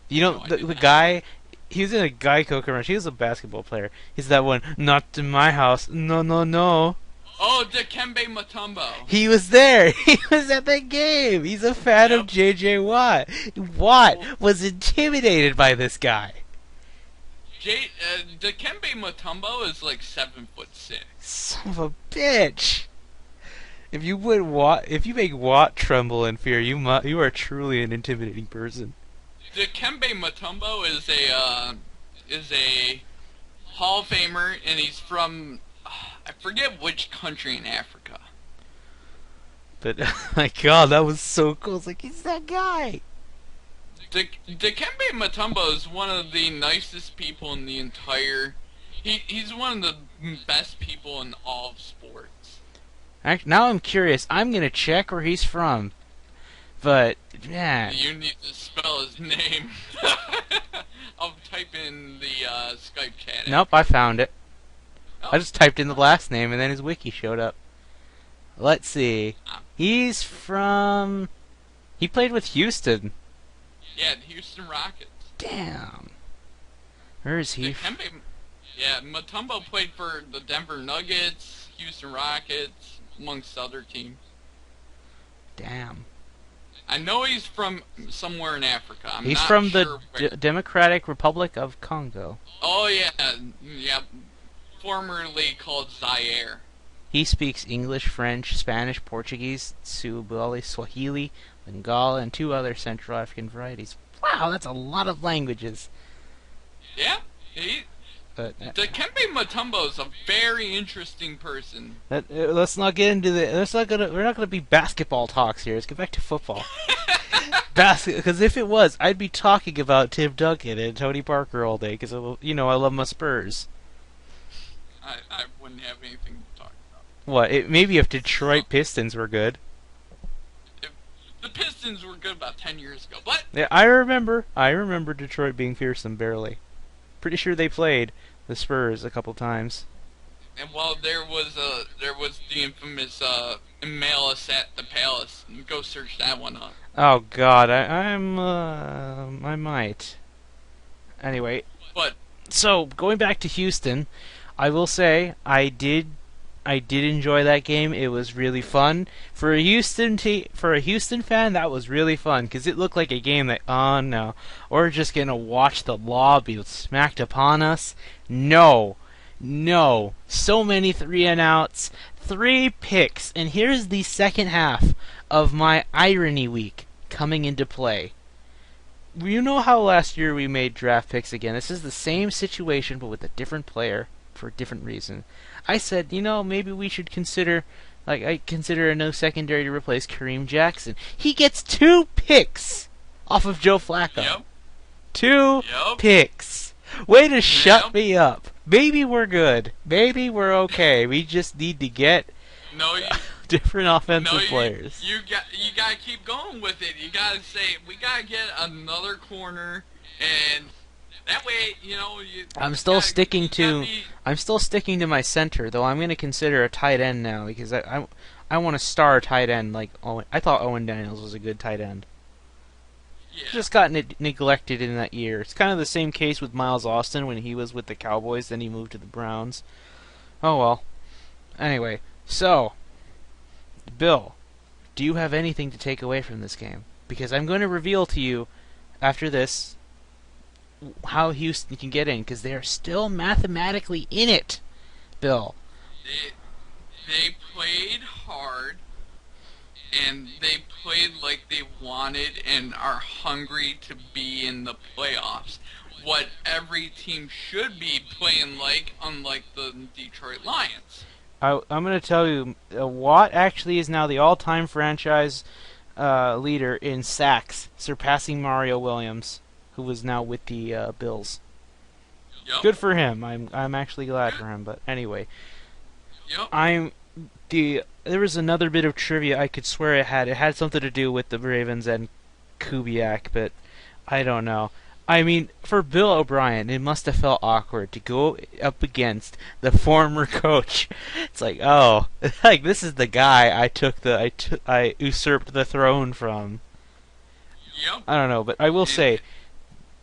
You know, No, I the did not. guy, he was in a Geico commercial. He was a basketball player. He's that one, not in my house. No, no, no. Oh, Dikembe Mutombo. He was there. He was at that game. He's a fan of Yep. J.J. Watt. Watt was intimidated by this guy. Dikembe Mutombo is like 7'6". Son of a bitch. If you make Watt tremble in fear, you are truly an intimidating person. Dikembe Mutombo is a Hall of Famer, and he's from I forget which country in Africa. But my God, that was so cool. It's like he's that guy. Dikembe Mutombo is one of the nicest people in the entire. He's one of the best people in all of sports. Now I'm curious. I'm gonna check where he's from. But man, You need to spell his name. I'll type in the Skype chat. nope, I found it. Oh. I just typed in the last name and then his wiki showed up. Let's see. He's from. He played with Houston. Yeah, the Houston Rockets. Damn. Where is he? Dikembe, yeah, Mutombo played for the Denver Nuggets, Houston Rockets, amongst other teams. Damn. I know he's from somewhere in Africa. I'm He's not from sure the where. Democratic Republic of Congo. Oh yeah, formerly called Zaire. He speaks English, French, Spanish, Portuguese, Swahili, Swahili, Lingala, and 2 other Central African varieties. Wow, that's a lot of languages. Yeah, But Dikembe Mutombo is a very interesting person. let's not get into the. We're not gonna be basketball talks here. Let's get back to football. Because if it was, I'd be talking about Tim Duncan and Tony Parker all day. Because I love my Spurs. I wouldn't have anything to talk about. What? Maybe if Detroit Pistons were good. The Pistons were good about 10 years ago, but Yeah, I remember. I remember Detroit being fearsome barely. Pretty sure they played the Spurs a couple times. and while there was the infamous Malice at the Palace. Go search that one up. Oh God, I might. Anyway, But so going back to Houston, I will say I did enjoy that game. It was really fun for a Houston fan. That was really fun because it looked like a game that we're just gonna watch the law be smacked upon us. No, so many 3-and-outs, 3 picks, and here's the second half of my irony week coming into play. You know how last year we made draft picks again? This is the same situation, but with a different player for a different reason. I said, maybe we should consider, I consider a no secondary to replace Kareem Jackson. He gets 2 picks off of Joe Flacco. Yep. 2 Yep. picks. Way to shut Yep. me up. Maybe we're good. Maybe we're okay. We just need to get No, different offensive you, players. you gotta keep going with it. You gotta say we gotta get another corner, and that way, I'm still sticking to my center, though. I'm going to consider a tight end now because I want a star tight end like Owen. I thought Owen Daniels was a good tight end. Yeah. Just got neglected in that year. It's kind of the same case with Miles Austin when he was with the Cowboys, then he moved to the Browns. Oh well. Anyway, so Bill, do you have anything to take away from this game? Because I'm going to reveal to you after this how Houston can get in, because they are still mathematically in it, Bill. They played hard, and they played like they wanted and are hungry to be in the playoffs. What every team should be playing like, unlike the Detroit Lions. I'm going to tell you, Watt actually is now the all-time franchise leader in sacks, surpassing Mario Williams, who was now with the Bills. Yep. Good for him. I'm actually glad for him. But anyway, Yep. there was another bit of trivia I could swear it had something to do with the Ravens and Kubiak, but I don't know. I mean, for Bill O'Brien, it must have felt awkward to go up against the former coach. It's like, oh, like this is the guy I usurped the throne from. Yep. I don't know, but I will say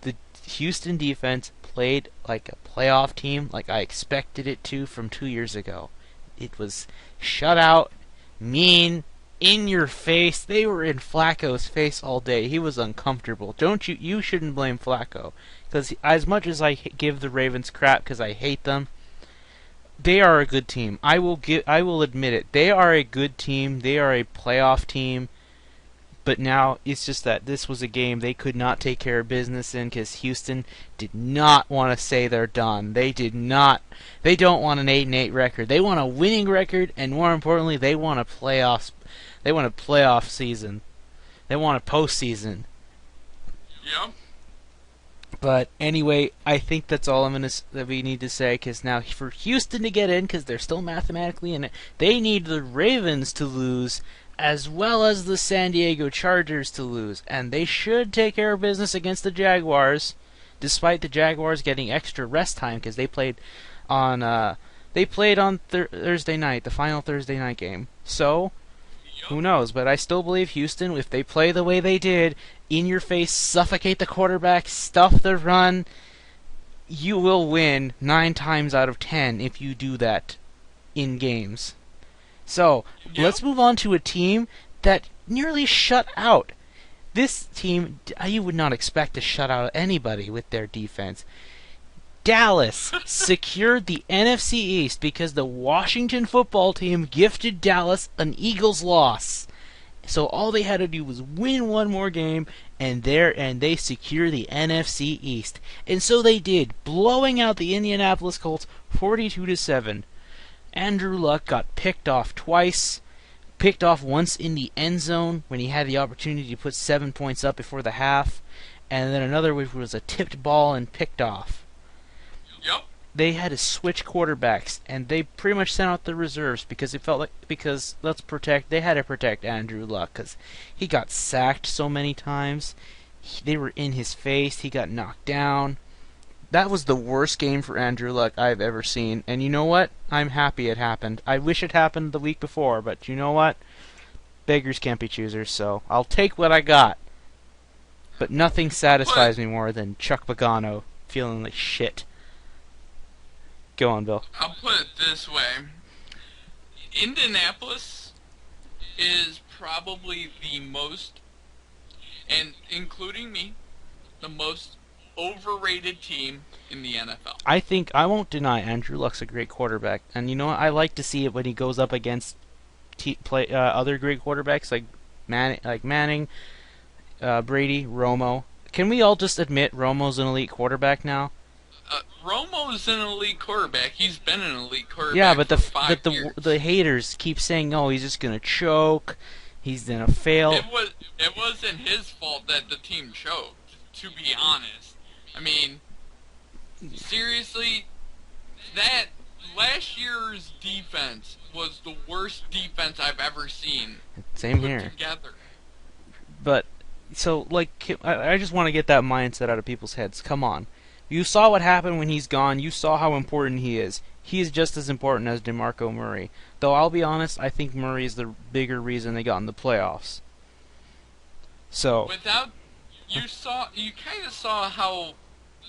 the Houston defense played like a playoff team, like I expected it to from 2 years ago. It was shut out, mean, in your face. They were in Flacco's face all day. He was uncomfortable. You shouldn't blame Flacco, because as much as I give the Ravens crap because I hate them, they are a good team. I will admit it. They are a good team. They are a playoff team. But now it's just that this was a game they could not take care of business in because Houston did not want to say they're done. They don't want an 8-8 record. They want a winning record, and more importantly, they want a playoff season. They want a postseason. Yep. But anyway, I think that's all that we need to say, because now for Houston to get in, because they're still mathematically in it, they need the Ravens to lose as well as the San Diego Chargers to lose, and they should take care of business against the Jaguars, despite the Jaguars getting extra rest time because they played on Thursday night, the final Thursday night game. So who knows? But I still believe Houston, if they play the way they did, in your face, suffocate the quarterback, stuff the run, you will win 9 times out of 10 if you do that in games. So, let's move on to a team that nearly shut out. This team, you would not expect to shut out anybody with their defense. Dallas secured the NFC East because the Washington football team gifted Dallas an Eagles loss. So all they had to do was win one more game, and they secure the NFC East. And so they did, blowing out the Indianapolis Colts 42-7. Andrew Luck got picked off twice. Picked off once in the end zone when he had the opportunity to put 7 points up before the half, and then another which was a tipped ball and picked off. Yep. They had to switch quarterbacks, and they pretty much sent out the reserves because they had to protect Andrew Luck because he got sacked so many times. They were in his face. He got knocked down. That was the worst game for Andrew Luck I've ever seen. And you know what? I'm happy it happened. I wish it happened the week before, but you know what? Beggars can't be choosers, so I'll take what I got. But nothing satisfies me more than Chuck Pagano feeling like shit. Go on, Bill. I'll put it this way. Indianapolis is probably the most, and including me, the most overrated team in the NFL. I won't deny Andrew Luck's a great quarterback, and you know what? I like to see it when he goes up against other great quarterbacks like Manning, Brady, Romo, Can we all just admit Romo's an elite quarterback now? Romo's an elite quarterback. He's been an elite Yeah, quarterback but for 5 years. the haters keep saying, "Oh, he's just gonna choke. He's gonna fail." It wasn't his fault that the team choked. To be honest, I mean, seriously, that last year's defense was the worst defense I've ever seen Same put here. together. But so like I just want to get that mindset out of people's heads. Come on. You saw what happened when he's gone. You saw how important he is. He is just as important as DeMarco Murray. Though I'll be honest, I think Murray is the bigger reason they got in the playoffs. So, Without you kind of saw how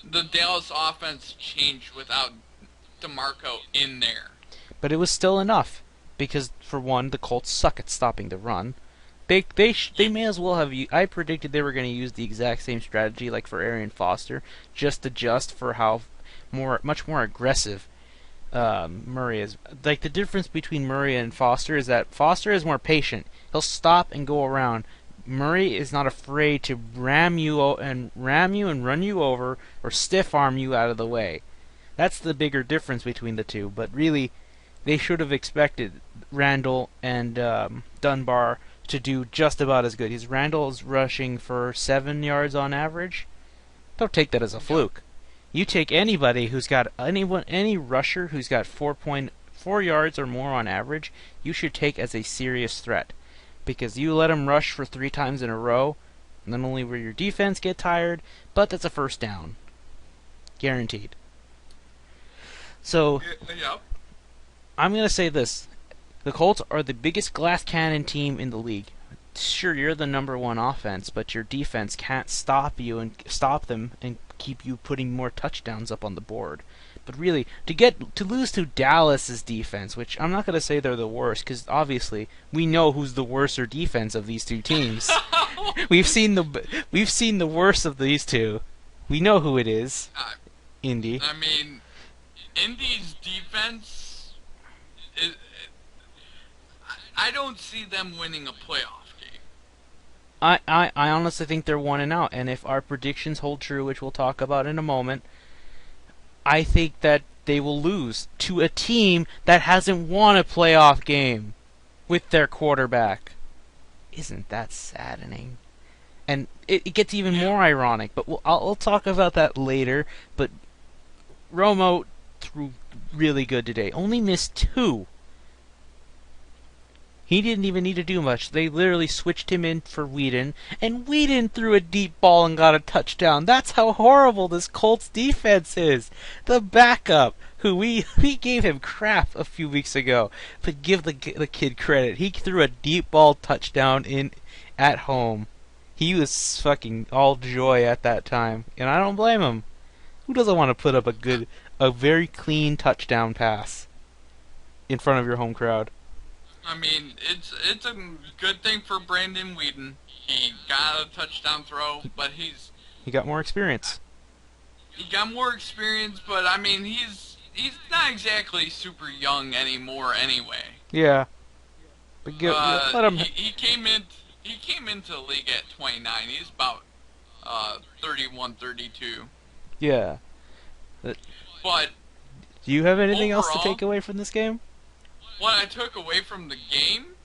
the Dallas offense changed without DeMarco in there. but it was still enough because for one, the Colts suck at stopping the run. They may as well have. I predicted they were going to use the exact same strategy like for Arian Foster, just adjust for how much more aggressive Murray is. Like the difference between Murray and Foster is that Foster is more patient. He'll stop and go around. Murray is not afraid to ram you and run you over or stiff arm you out of the way. That's the bigger difference between the two. But really, they should have expected Randall and Dunbar to do just about as good. Randall's rushing for 7 yards on average. Don't take that as a fluke. You take anybody who's got any rusher who's got 4.4 yards or more on average, you should take as a serious threat. Because you let them rush for 3 times in a row, not only will your defense get tired, but that's a first down. Guaranteed. So, Yep. I'm going to say this. The Colts are the biggest glass cannon team in the league. Sure, you're the number one offense, but your defense can't stop them and keep you putting more touchdowns up on the board. But really, to lose to Dallas's defense, which I'm not going to say they're the worst, because obviously we know who's the worser defense of these two teams. we've seen the worst of these two. We know who it is. Indy. I mean, Indy's defense is. I don't see them winning a playoff game. I honestly think they're 1 and out, and if our predictions hold true, which we'll talk about in a moment, I think that they will lose to a team that hasn't won a playoff game with their quarterback. Isn't that saddening? And it gets even more ironic, but I'll talk about that later. But Romo threw really good today. Only missed 2. He didn't even need to do much. They literally switched him in for Whedon, and Whedon threw a deep ball and got a touchdown. That's how horrible this Colts defense is. The backup, who we gave him crap a few weeks ago, but give the kid credit. He threw a deep ball touchdown at home. He was fucking all joy at that time, and I don't blame him. Who doesn't want to put up a very clean touchdown pass in front of your home crowd? I mean, it's a good thing for Brandon Whedon. He got a touchdown throw, but he got more experience. He got more experience, but I mean, he's not exactly super young anymore anyway. Yeah. But let him. He came into the league at 29. He's about 31, 32. Yeah. But do you have anything else to overall, take away from this game? What I took away from the game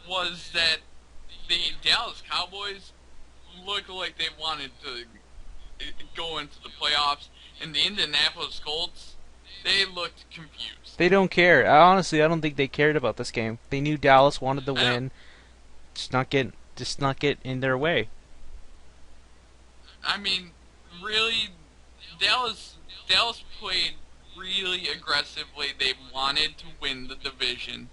was that the Dallas Cowboys looked like they wanted to go into the playoffs, and the Indianapolis Colts, they looked confused. They don't care. I don't think they cared about this game. They knew Dallas wanted to win. Just not get in their way. I mean, really, Dallas played really aggressively. They wanted to win the division.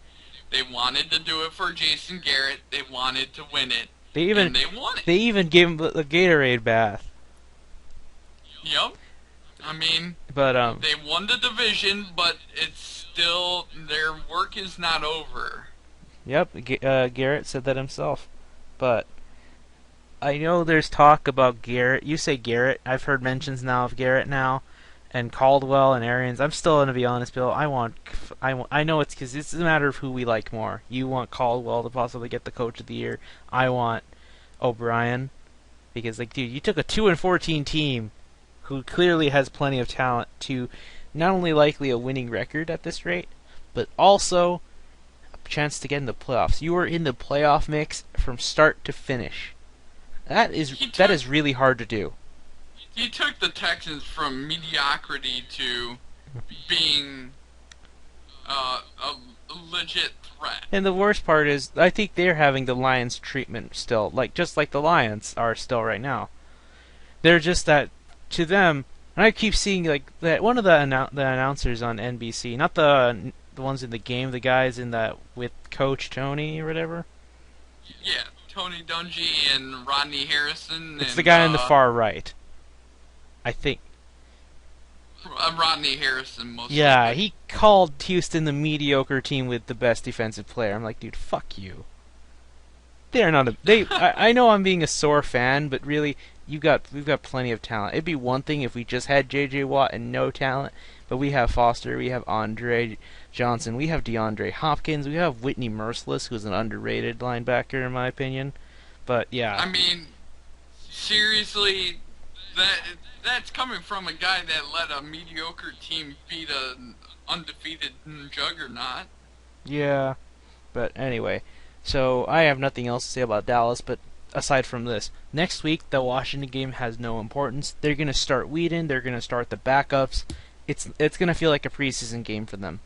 They wanted to do it for Jason Garrett. They wanted to win it. And they won it. They even gave him the Gatorade bath. Yep. I mean, but they won the division, but it's still, their work is not over. Yep, Garrett said that himself. But I know there's talk about Garrett. You say Garrett. I've heard mentions now of Garrett now. And Caldwell and Arians. I'm still going to be honest, Bill. I know it's because it's a matter of who we like more. You want Caldwell to possibly get the Coach of the Year. I want O'Brien because like, dude, you took a 2-14 team who clearly has plenty of talent to not only likely a winning record at this rate, but also a chance to get in the playoffs. You were in the playoff mix from start to finish. That is really hard to do. He took the Texans from mediocrity to being a legit threat. And the worst part is, I think they're having the Lions treatment still, like just like the Lions are still right now. They're just that to them. And I keep seeing like that one of the announcers on NBC, not the ones in the game, the guys in that with Coach Tony or whatever. Yeah, Tony Dungy and Rodney Harrison. It's the guy on the far right, I think. Rodney Harrison, most Yeah, likely. he called Houston the mediocre team with the best defensive player. I'm like, dude, fuck you. They're not a. I know I'm being a sore fan, but really, we've got plenty of talent. It'd be one thing if we just had J.J. Watt and no talent, but we have Foster, we have Andre Johnson, we have DeAndre Hopkins, we have Whitney Merciless, who's an underrated linebacker in my opinion. But yeah, I mean, seriously, that's coming from a guy that let a mediocre team beat an undefeated juggernaut. yeah. But anyway, so I have nothing else to say about Dallas, but aside from this, next week the Washington game has no importance. They're gonna start Whedon. They're gonna start the backups. It's gonna feel like a preseason game for them,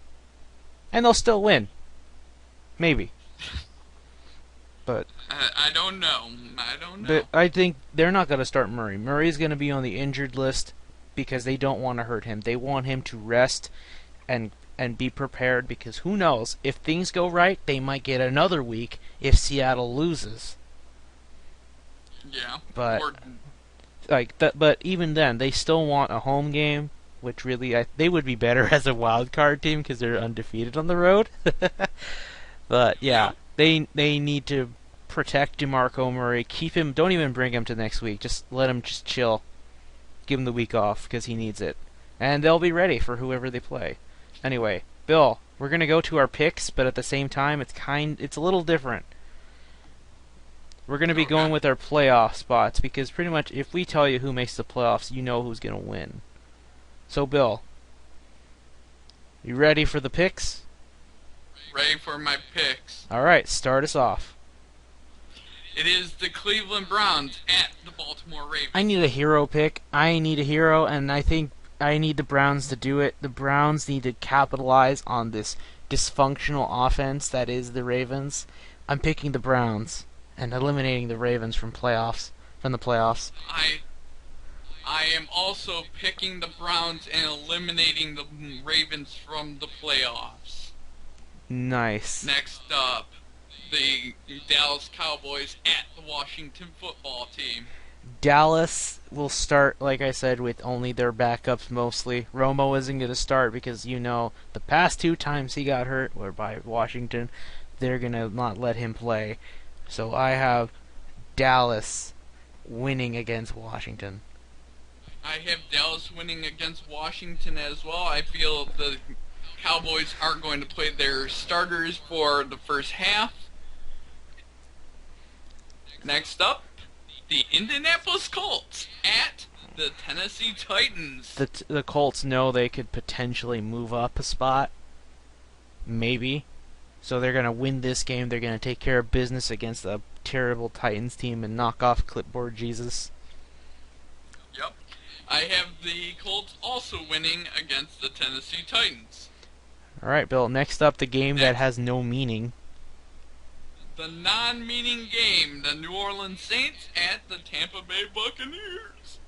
and they'll still win, maybe. But I don't know. I don't know. but I think they're not gonna start Murray. Murray's gonna be on the injured list because they don't want to hurt him. They want him to rest and be prepared because who knows, if things go right, they might get another week if Seattle loses. Yeah. But Or, but even then, they still want a home game, which really they would be better as a wild card team because they're undefeated on the road. But yeah, they need to protect DeMarco Murray, keep him. Don't even bring him to next week. Just let him just chill. Give him the week off because he needs it, and they'll be ready for whoever they play. Anyway, Bill, we're gonna go to our picks, but at the same time, it's a little different. We're gonna be going with our playoff spots because pretty much if we tell you who makes the playoffs, you know who's gonna win. So, Bill, you ready for the picks? ready for my picks. All right, start us off. It is the Cleveland Browns at the Baltimore Ravens. I need a hero pick. I need a hero, and I think I need the Browns to do it. The Browns need to capitalize on this dysfunctional offense that is the Ravens. I'm picking the Browns and eliminating the Ravens from the playoffs. I am also picking the Browns and eliminating the Ravens from the playoffs. Nice. Next up, the Dallas Cowboys at the Washington Football Team. Dallas will start, like I said, with only their backups mostly. Romo isn't going to start because, the past 2 times he got hurt were by Washington. They're going to not let him play. So I have Dallas winning against Washington. I have Dallas winning against Washington as well. I feel the Cowboys are going to play their starters for the first half. Next up, the Indianapolis Colts at the Tennessee Titans. The Colts know they could potentially move up a spot. Maybe. So they're going to win this game. They're going to take care of business against a terrible Titans team and knock off Clipboard Jesus. Yep. I have the Colts also winning against the Tennessee Titans. Alright, Bill. Next up, the game that has no meaning. The non-meaning game, the New Orleans Saints at the Tampa Bay Buccaneers.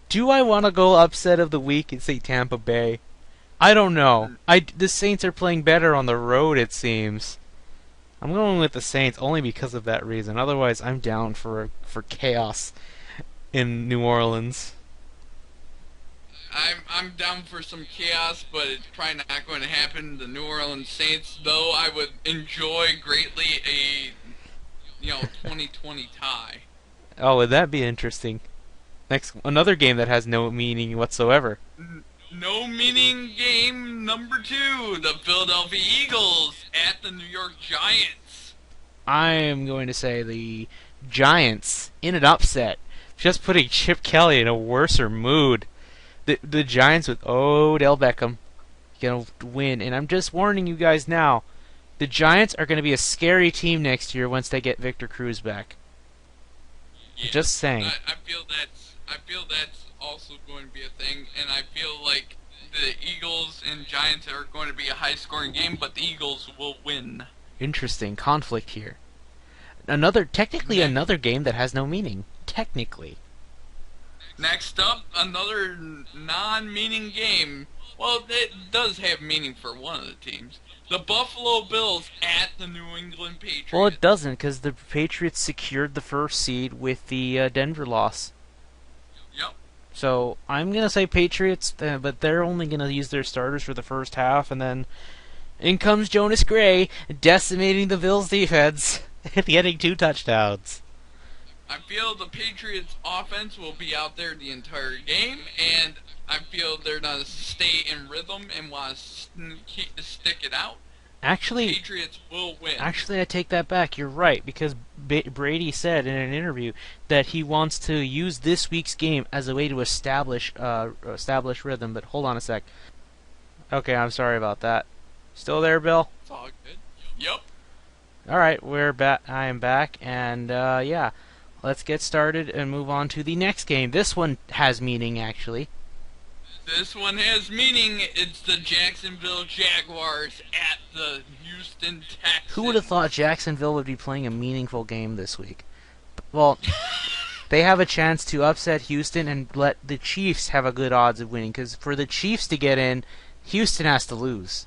Do I want to go upset of the week and say Tampa Bay? I don't know. The Saints are playing better on the road, it seems. I'm going with the Saints only because of that reason. Otherwise, I'm down for chaos in New Orleans. I'm down for some chaos, but it's probably not going to happen. The New Orleans Saints, though, I would enjoy greatly a 2020 tie. Oh, would that be interesting? Another game that has no meaning whatsoever. No meaning game number 2, the Philadelphia Eagles at the New York Giants. I am going to say the Giants in an upset. just putting Chip Kelly in a worser mood. The Giants with Odell Beckham gonna win, and I'm just warning you guys now. The Giants are gonna be a scary team next year once they get Victor Cruz back. Yeah, Just saying. I feel that's also going to be a thing, and I feel like the Eagles and Giants are going to be a high-scoring game, but the Eagles will win. Interesting conflict here. Technically another game that has no meaning. Technically. Next up, another non-meaning game. Well, it does have meaning for one of the teams. The Buffalo Bills at the New England Patriots. Well, it doesn't, because the Patriots secured the first seed with the Denver loss. Yep. So I'm gonna say Patriots, but they're only gonna use their starters for the first half, and then in comes Jonas Gray, decimating the Bills' defense, and getting 2 touchdowns. I feel the Patriots' offense will be out there the entire game, and I feel they're going to stay in rhythm and want to stick it out. Actually, Patriots will win. Actually, I take that back. You're right, because Brady said in an interview that he wants to use this week's game as a way to establish rhythm. But hold on a sec. Okay, I'm sorry about that. Still there, Bill? It's all good. Yep. All right, we're back. I am back, and yeah, let's get started and move on to the next game. This one has meaning, actually. This one has meaning. It's the Jacksonville Jaguars at the Houston Texans. Who would have thought Jacksonville would be playing a meaningful game this week? Well, they have a chance to upset Houston and let the Chiefs have a good odds of winning, because for the Chiefs to get in, Houston has to lose.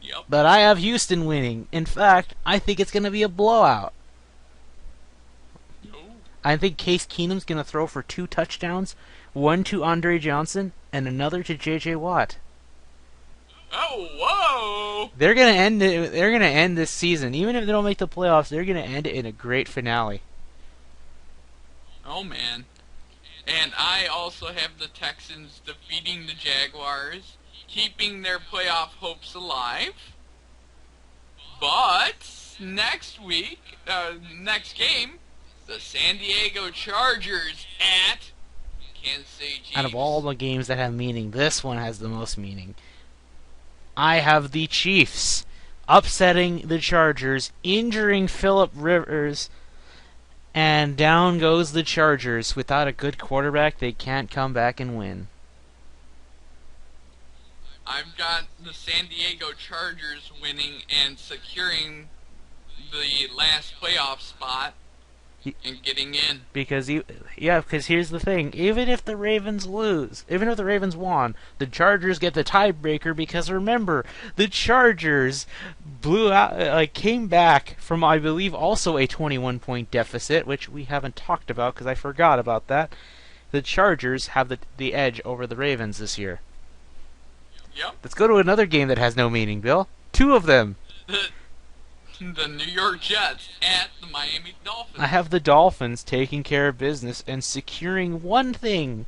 Yep. But I have Houston winning. In fact, I think it's going to be a blowout. No. I think Case Keenum's going to throw for 2 touchdowns, one to Andre Johnson and another to J.J. Watt. Oh, whoa! They're going to end it. They're going to end this season, even if they don't make the playoffs. They're going to end it in a great finale. Oh man. And I also have the Texans defeating the Jaguars, keeping their playoff hopes alive. But next week, next game, the San Diego Chargers at Kansas City Chiefs. Out of all the games that have meaning, this one has the most meaning. I have the Chiefs upsetting the Chargers, injuring Phillip Rivers, and down goes the Chargers. Without a good quarterback, they can't come back and win. I've got the San Diego Chargers winning and securing the last playoff spot and getting in. Because here's the thing: even if the Ravens lose, even if the Ravens won, the Chargers get the tiebreaker. Because remember, the Chargers came back from, I believe, also a 21-point deficit, which we haven't talked about because I forgot about that. The Chargers have the edge over the Ravens this year. Yep. Let's go to another game that has no meaning, Bill. 2 of them. The New York Jets at the Miami Dolphins. I have the Dolphins taking care of business and securing one thing: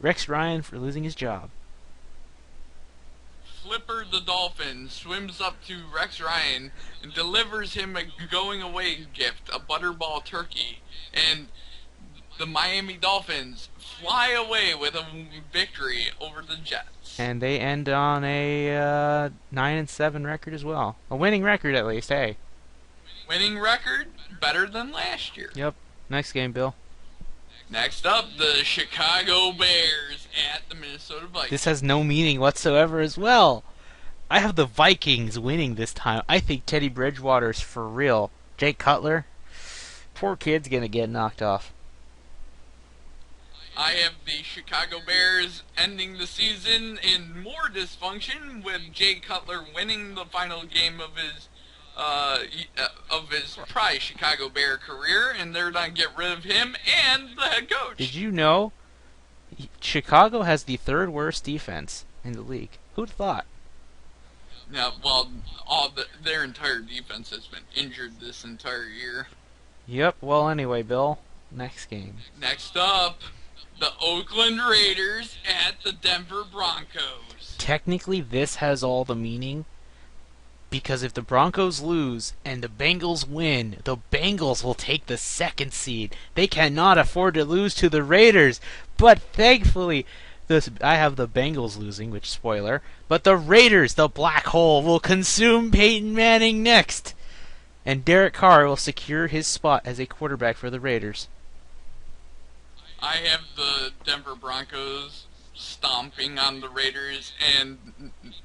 Rex Ryan for losing his job. Flipper the Dolphin swims up to Rex Ryan and delivers him a going-away gift, a butterball turkey, and the Miami Dolphins fly away with a victory over the Jets. And they end on a 9-7 record as well. A winning record, at least, hey. Winning record, better than last year. Yep. Next game, Bill. Next up, the Chicago Bears at the Minnesota Vikings. This has no meaning whatsoever as well. I have the Vikings winning this time. I think Teddy Bridgewater's for real. Jake Cutler, poor kid's gonna get knocked off. I have the Chicago Bears ending the season in more dysfunction, with Jay Cutler winning the final game of his prior Chicago Bear career, and they're going to get rid of him and the head coach. Did you know Chicago has the 3rd worst defense in the league? Who'd thought? Yeah, well, their entire defense has been injured this entire year. Yep. Well, anyway, Bill. Next game. Next up, the Oakland Raiders at the Denver Broncos. Technically, this has all the meaning, because if the Broncos lose and the Bengals win, the Bengals will take the second seed. They cannot afford to lose to the Raiders. But thankfully, I have the Bengals losing, which spoiler. But the Raiders, the black hole, will consume Peyton Manning next. And Derek Carr will secure his spot as a quarterback for the Raiders. I have the Denver Broncos stomping on the Raiders, and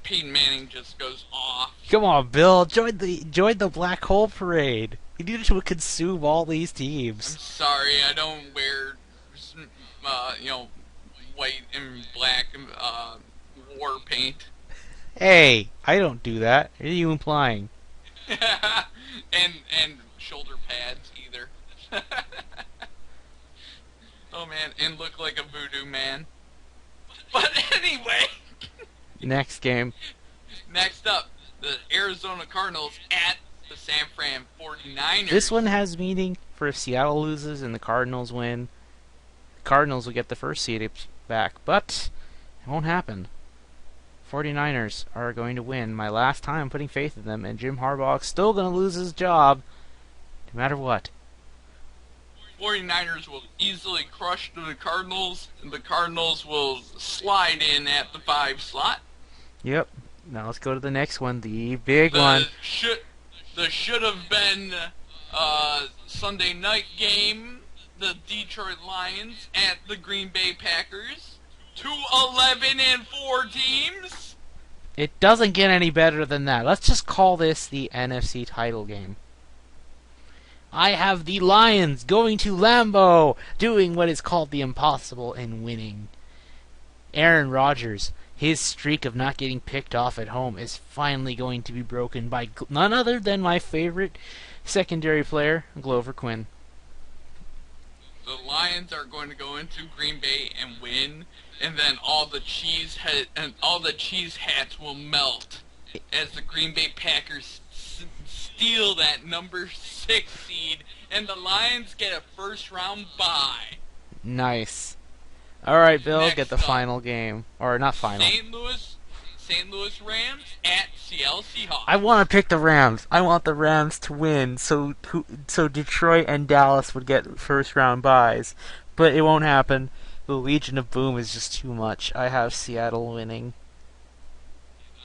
Peyton Manning just goes off. Come on, Bill, join the black hole parade. You need to consume all these I'm teams. sorry, I don't wear, white and black war paint. Hey, I don't do that. What are you implying? and shoulder pads either. Oh man, and look like a voodoo man. But anyway, Next game. next up, the Arizona Cardinals at the San Fran 49ers. This one has meaning for if Seattle loses and the Cardinals win. The Cardinals will get the first seed back, but it won't happen. 49ers are going to win. My last time putting faith in them, and Jim Harbaugh's still going to lose his job, no matter what. 49ers will easily crush the Cardinals, and the Cardinals will slide in at the 5 slot. Yep. Now let's go to the next one, the big one. The should have been Sunday night game, the Detroit Lions at the Green Bay Packers. 11-4 teams. It doesn't get any better than that. Let's just call this the NFC title game. I have the Lions going to Lambeau, doing what is called the impossible and winning. Aaron Rodgers, his streak of not getting picked off at home is finally going to be broken by none other than my favorite secondary player, Glover Quinn. The Lions are going to go into Green Bay and win, and then all the cheese hats will melt as the Green Bay Packers steal that number 6 seed, and the Lions get a first round bye. Nice. All right, Bill, Next get the up, final game, or not final. St. Louis Rams at Seattle Seahawks. I want to pick the Rams. I want the Rams to win, so Detroit and Dallas would get first round byes, but it won't happen. The Legion of Boom is just too much. I have Seattle winning.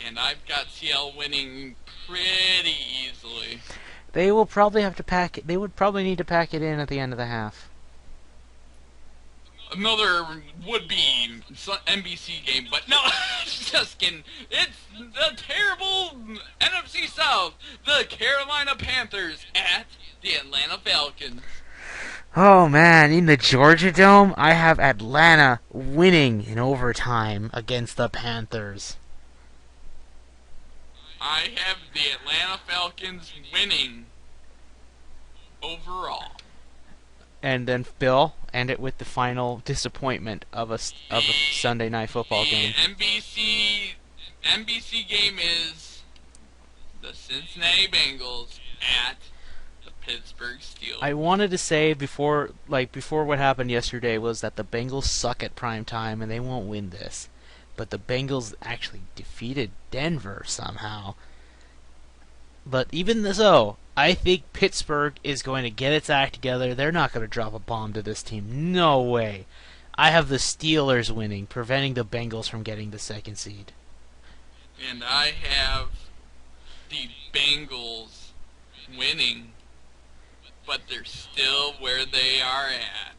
And I've got Seattle winning pretty easily. They will probably have to pack it. They would probably need to pack it in at the end of the half. Another would-be NBC game, but no, just kidding. It's the terrible NFC South, the Carolina Panthers at the Atlanta Falcons. Oh man, in the Georgia Dome, I have Atlanta winning in overtime against the Panthers. I have the Atlanta Falcons winning overall. And then Bill, end it with the final disappointment of a Sunday night football game. The NBC game is the Cincinnati Bengals at the Pittsburgh Steelers. I wanted to say before what happened yesterday was that the Bengals suck at prime time and they won't win this. But the Bengals actually defeated Denver somehow. But even so, I think Pittsburgh is going to get its act together. They're not going to drop a bomb to this team. No way. I have the Steelers winning, preventing the Bengals from getting the second seed. And I have the Bengals winning, but they're still where they are at.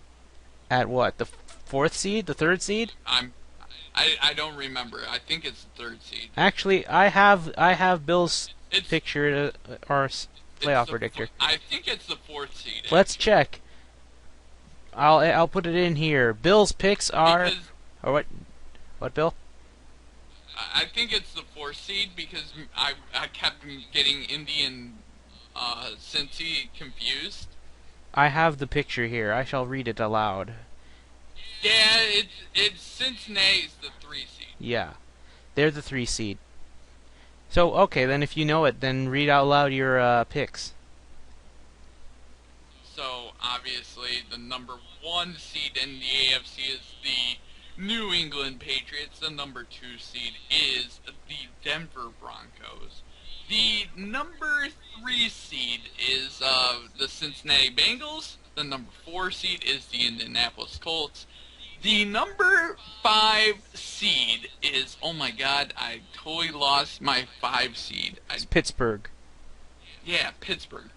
At what? The fourth seed? The third seed? I don't remember. I think it's the 3rd seed. Actually, I have Bill's picture or playoff predictor. I think it's the 4th seed. Let's check. I'll put it in here. Bill's picks are or what? What, Bill? I think it's the 4th seed because I kept getting Indy and Cincy confused. I have the picture here. I shall read it aloud. Yeah, it's Cincinnati's the 3 seed. Yeah, they're the 3 seed. So okay, then if you know it, then read out loud your picks. So obviously the number 1 seed in the AFC is the New England Patriots. The number 2 seed is the Denver Broncos. The number 3 seed is the Cincinnati Bengals. The number 4 seed is the Indianapolis Colts. The number 5 seed is, oh my god, I totally lost my 5 seed. It's Pittsburgh. Yeah, Pittsburgh.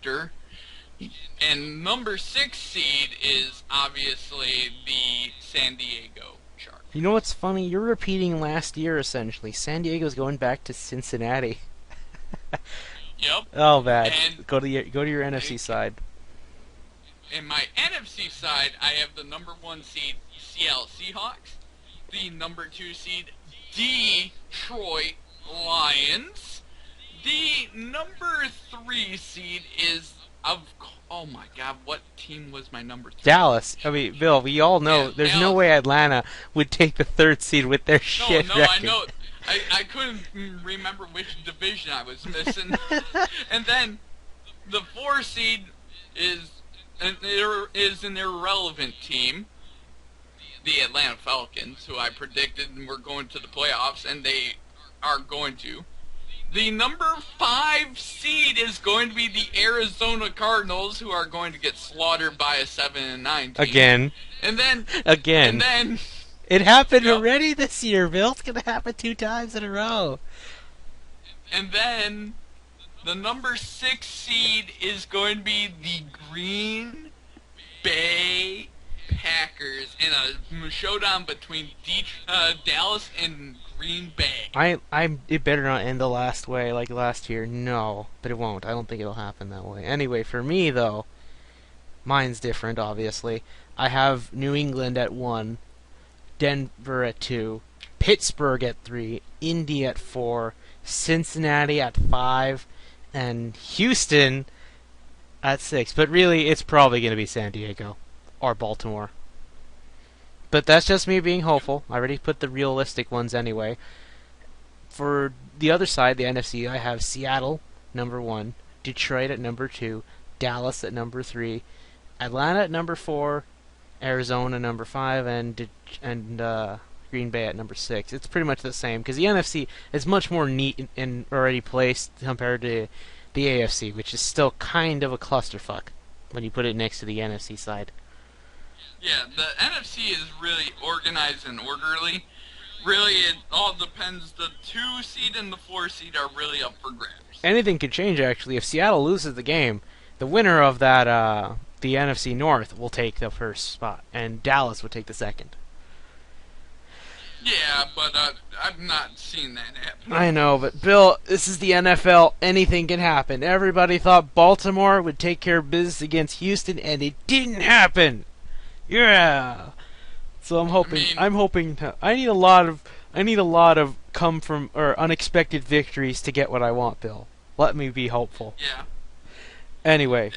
And number 6 seed is obviously the San Diego Sharks. You know what's funny? You're repeating last year essentially. San Diego's going back to Cincinnati. Yep. Oh, bad. And Go to your NFC side. in my NFC side, I have the number 1 seed Seattle Seahawks, the number 2 seed Detroit Lions, the number 3 seed is oh my god, what team was my number 3? Dallas. I mean, Bill, we all know Yeah, there's no Dallas. way Atlanta would take the 3rd seed with their shit No, record. I know. I couldn't remember which division I was missing. And then the 4 seed is an irrelevant team, the Atlanta Falcons, who I predicted were going to the playoffs, and they are going to. The number 5 seed is going to be the Arizona Cardinals, who are going to get slaughtered by a 7-9 team. Again. And then Again. And then It happened Yep. already this year, Bill. It's gonna happen 2 times in a row. And then the number 6 seed is going to be the Green Bay Packers in a showdown between Dallas and Green Bay. It better not end the last way like last year. No, but it won't. I don't think it'll happen that way. Anyway, for me though, mine's different. Obviously, I have New England at 1, Denver at 2, Pittsburgh at 3, Indy at 4, Cincinnati at 5, and Houston at 6. But really, it's probably going to be San Diego or Baltimore. But that's just me being hopeful. I already put the realistic ones anyway. For the other side, the NFC, I have Seattle, number 1, Detroit at number 2, Dallas at number 3, Atlanta at number 4, Arizona number 5, and Green Bay at number 6. It's pretty much the same because the NFC is much more neat and already placed compared to the AFC, which is still kind of a clusterfuck when you put it next to the NFC side. Yeah, the NFC is really organized and orderly. Really, it all depends. The 2 seed and the 4 seed are really up for grabs. Anything could change actually. If Seattle loses the game, the winner of that the NFC North will take the first spot, and Dallas would take the second. Yeah, but I've not seen that happen. I know, but Bill, this is the NFL. Anything can happen. Everybody thought Baltimore would take care of business against Houston, and it didn't happen. Yeah. So I'm hoping. I need a lot of come from or unexpected victories to get what I want, Bill. Let me be hopeful. Yeah. Anyway,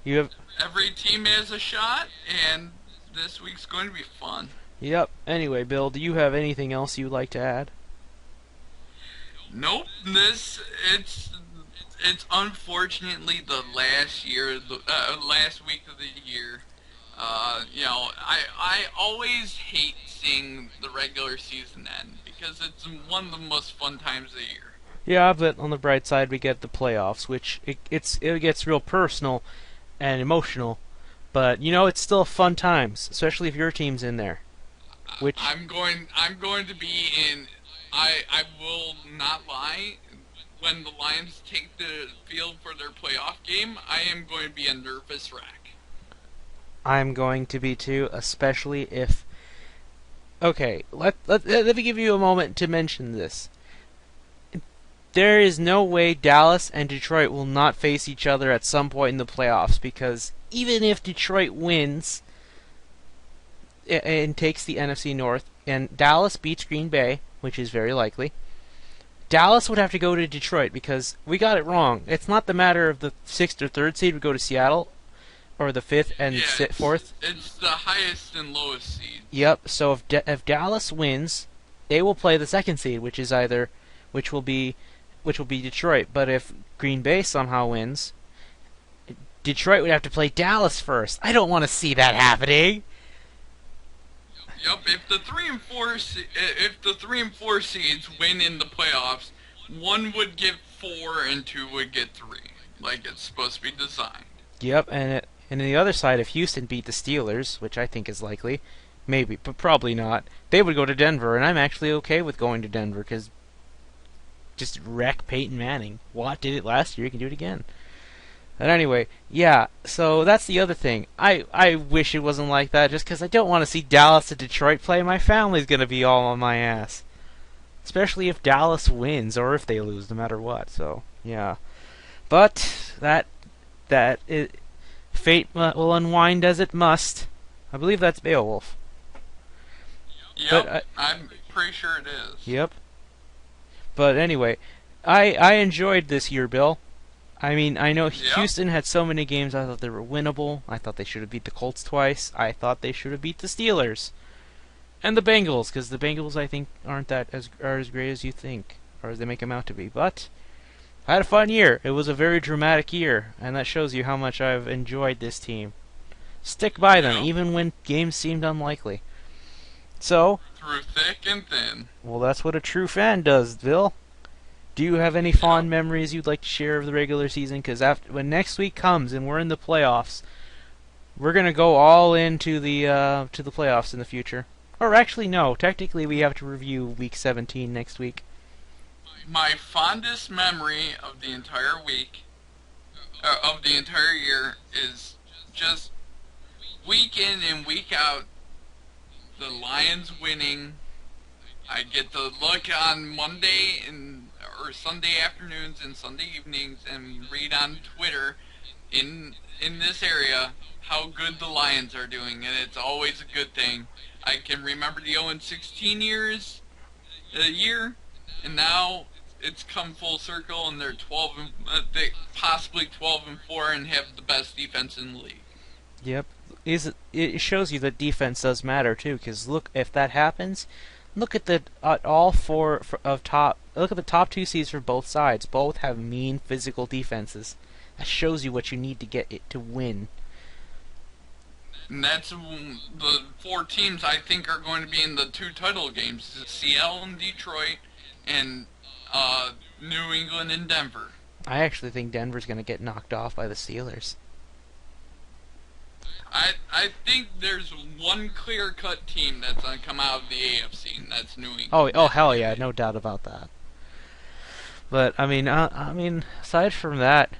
you have. Every team has a shot, and this week's going to be fun. Yep. Anyway, Bill, do you have anything else you'd like to add? Nope. It's unfortunately the last week of the year. I always hate seeing the regular season end because it's one of the most fun times of the year. Yeah, but on the bright side, we get the playoffs, which it gets real personal and emotional. But it's still fun times, especially if your team's in there. Which I'm going to be in. I will not lie. When the Lions take the field for their playoff game, I am going to be a nervous wreck. I'm going to be too, especially if. Okay, let me give you a moment to mention this. There is no way Dallas and Detroit will not face each other at some point in the playoffs, because even if Detroit wins and takes the NFC North, and Dallas beats Green Bay, which is very likely, Dallas would have to go to Detroit because we got it wrong. It's not the matter of the 6th or 3rd seed would go to Seattle, or the 5th and 4th. It's the highest and lowest seed. Yep. So if Dallas wins, they will play the 2nd seed, which will be Detroit. But if Green Bay somehow wins, Detroit would have to play Dallas first. I don't want to see that happening. Yep. If the 3 and 4 seeds win in the playoffs, one would get 4 and 2 would get 3, like it's supposed to be designed. Yep, and on the other side, if Houston beat the Steelers, which I think is likely, maybe, but probably not, they would go to Denver, and I'm actually okay with going to Denver, because just wreck Peyton Manning. Watt did it last year, he can do it again. But anyway, yeah, so that's the other thing. I wish it wasn't like that, just because I don't want to see Dallas and Detroit play. My family's going to be all on my ass. Especially if Dallas wins, or if they lose, no matter what, so, yeah. But, fate will unwind as it must. I believe that's Beowulf. Yep, But I'm pretty sure it is. Yep. But anyway, I enjoyed this year, Bill. I mean, I know Houston had so many games I thought they were winnable. I thought they should have beat the Colts twice. I thought they should have beat the Steelers. And the Bengals, because the Bengals, I think, aren't as great as you think, or as they make them out to be. But I had a fun year. It was a very dramatic year, and that shows you how much I've enjoyed this team. Stick by them, even when games seemed unlikely. So, through thick and thin. Well, that's what a true fan does, Bill. Do you have any fond memories you'd like to share of the regular season? Because when next week comes and we're in the playoffs, we're gonna go all into the playoffs in the future. Or actually, no. Technically, we have to review Week 17 next week. My fondest memory of the entire week, of the entire year, is just week in and week out, the Lions winning. I get to look on Monday or Sunday afternoons and Sunday evenings and read on Twitter in this area how good the Lions are doing, and it's always a good thing. I can remember the 0-16 year, and now it's come full circle, and they're possibly 12-4, and have the best defense in the league. Yep, it shows you that defense does matter too. Because look, if that happens, look at Look at the top two seeds for both sides. Both have mean physical defenses. That shows you what you need to get it to win. And that's the 4 teams I think are going to be in the 2 title games: Seattle and Detroit, and New England and Denver. I actually think Denver's going to get knocked off by the Steelers. I think there's one clear-cut team that's going to come out of the AFC, and that's New England. Oh, hell yeah, no doubt about that. But I mean, aside from that,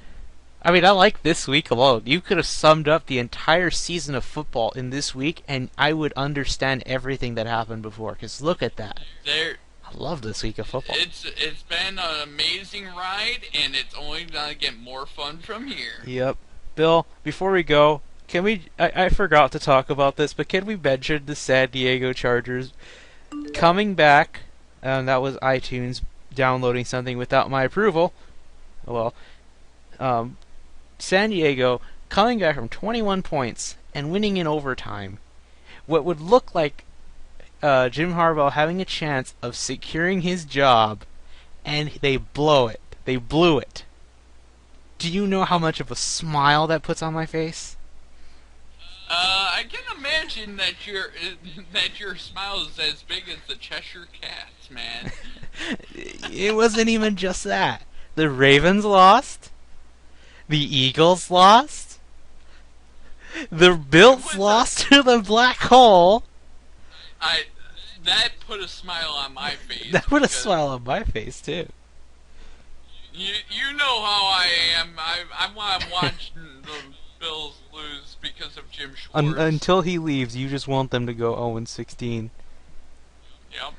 I like this week alone. You could have summed up the entire season of football in this week, and I would understand everything that happened before. Because look at that. I love this week of football. It's been an amazing ride, and it's only going to get more fun from here. Yep. Bill, before we go, can we... I forgot to talk about this, but can we mention the San Diego Chargers coming back? That was iTunes downloading something without my approval. Well, San Diego coming back from 21 points and winning in overtime. What would look like Jim Harbaugh having a chance of securing his job, and they blow it. They blew it. Do you know how much of a smile that puts on my face? I can imagine that your smile is as big as the Cheshire Cats, man. It wasn't even just that. The Ravens lost. The Eagles lost. The Bills lost to the Black Hole. That put a smile on my face. That put a smile on my face too. You know how I am. I want to watch the Bills lose because of Jim Schwartz. Until he leaves, you just want them to go 0-16. Yep.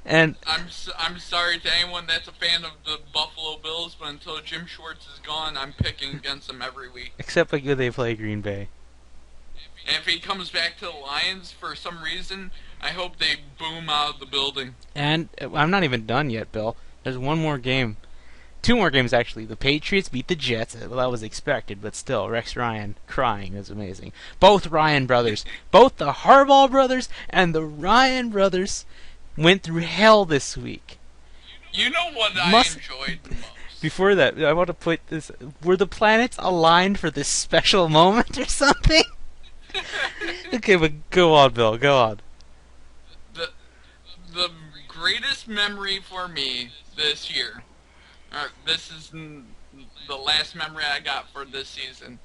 And I'm sorry to anyone that's a fan of the Buffalo Bills, but until Jim Schwartz is gone, I'm picking against them every week. Except when they play Green Bay. And if he comes back to the Lions for some reason, I hope they boom out of the building. And I'm not even done yet, Bill. There's one more game. 2 more games, actually. The Patriots beat the Jets. Well, that was expected, but still, Rex Ryan crying is amazing. Both Ryan brothers, both the Harbaugh brothers and the Ryan brothers went through hell this week. You know what I enjoyed the most? Before that, I want to put this... Were the planets aligned for this special moment or something? Okay, but go on, Bill. Go on. The greatest memory for me this year This is the last memory I got for this season.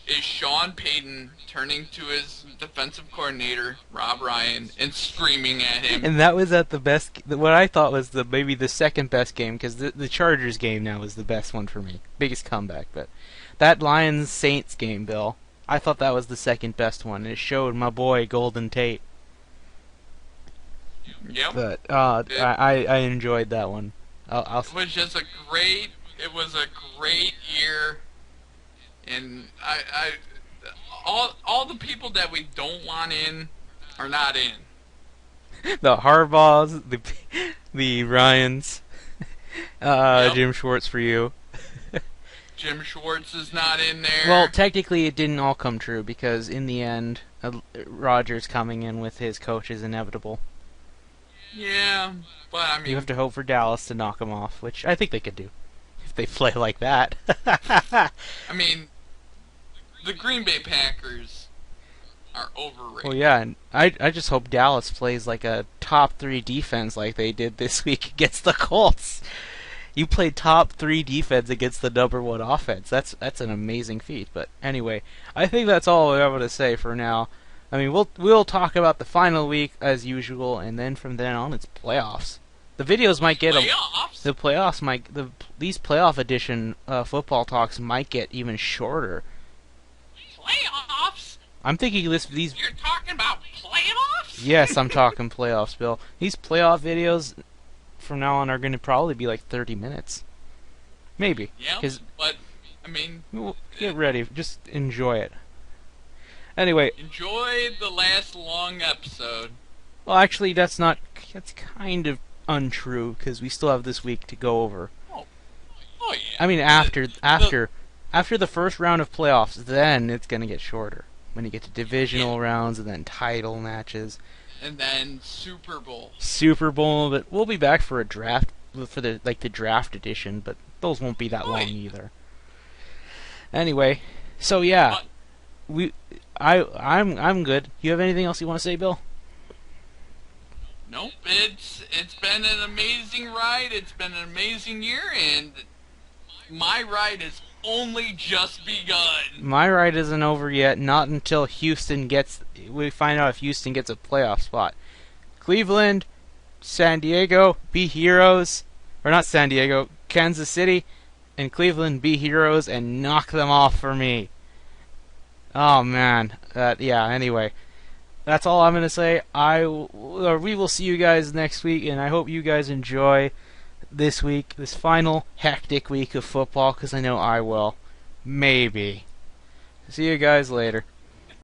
Is Sean Payton turning to his defensive coordinator, Rob Ryan, and screaming at him. And that was at the best, what I thought was maybe the second best game, because the Chargers game now was the best one for me. Biggest comeback. But that Lions-Saints game, Bill, I thought that was the second best one. It showed my boy Golden Tate. Yep. But I enjoyed that one. It was just it was a great year. And all the people that we don't want in are not in. The Harbaughs, the Ryans, Jim Schwartz for you. Jim Schwartz is not in there. Well, technically it didn't all come true because in the end, Rodgers coming in with his coach is inevitable. Yeah, but I mean, you have to hope for Dallas to knock him off, which I think they could do if they play like that. I mean, the Green Bay Packers are overrated. Well, yeah, and I just hope Dallas plays like a top 3 defense like they did this week against the Colts. You played top 3 defense against the number 1 offense. That's an amazing feat. But anyway, I think that's all I have to say for now. I mean, we'll talk about the final week as usual, and then from then on it's playoffs. The videos might get these playoff edition football talks might get even shorter. Playoffs? I'm thinking these. You're talking about playoffs? Yes, I'm talking playoffs, Bill. These playoff videos from now on are going to probably be like 30 minutes, maybe. Yeah. But I mean, get ready. Just enjoy it. Anyway. Enjoy the last long episode. Well, actually, that's kind of untrue because we still have this week to go over. Oh yeah. I mean, after the first round of playoffs, then it's gonna get shorter when you get to divisional rounds and then title matches. And then Super Bowl. But we'll be back for a draft for the draft edition, but those won't be that long either. Anyway, so yeah, I'm good. You have anything else you want to say, Bill? Nope. It's been an amazing ride. It's been an amazing year, and my ride has only just begun. My ride isn't over yet. Not until we find out if Houston gets a playoff spot. Cleveland, San Diego, be heroes, or not San Diego, Kansas City, and Cleveland be heroes and knock them off for me. Oh man, yeah. Anyway. That's all I'm going to say. We will see you guys next week, and I hope you guys enjoy this week, this final hectic week of football, because I know I will. Maybe. See you guys later.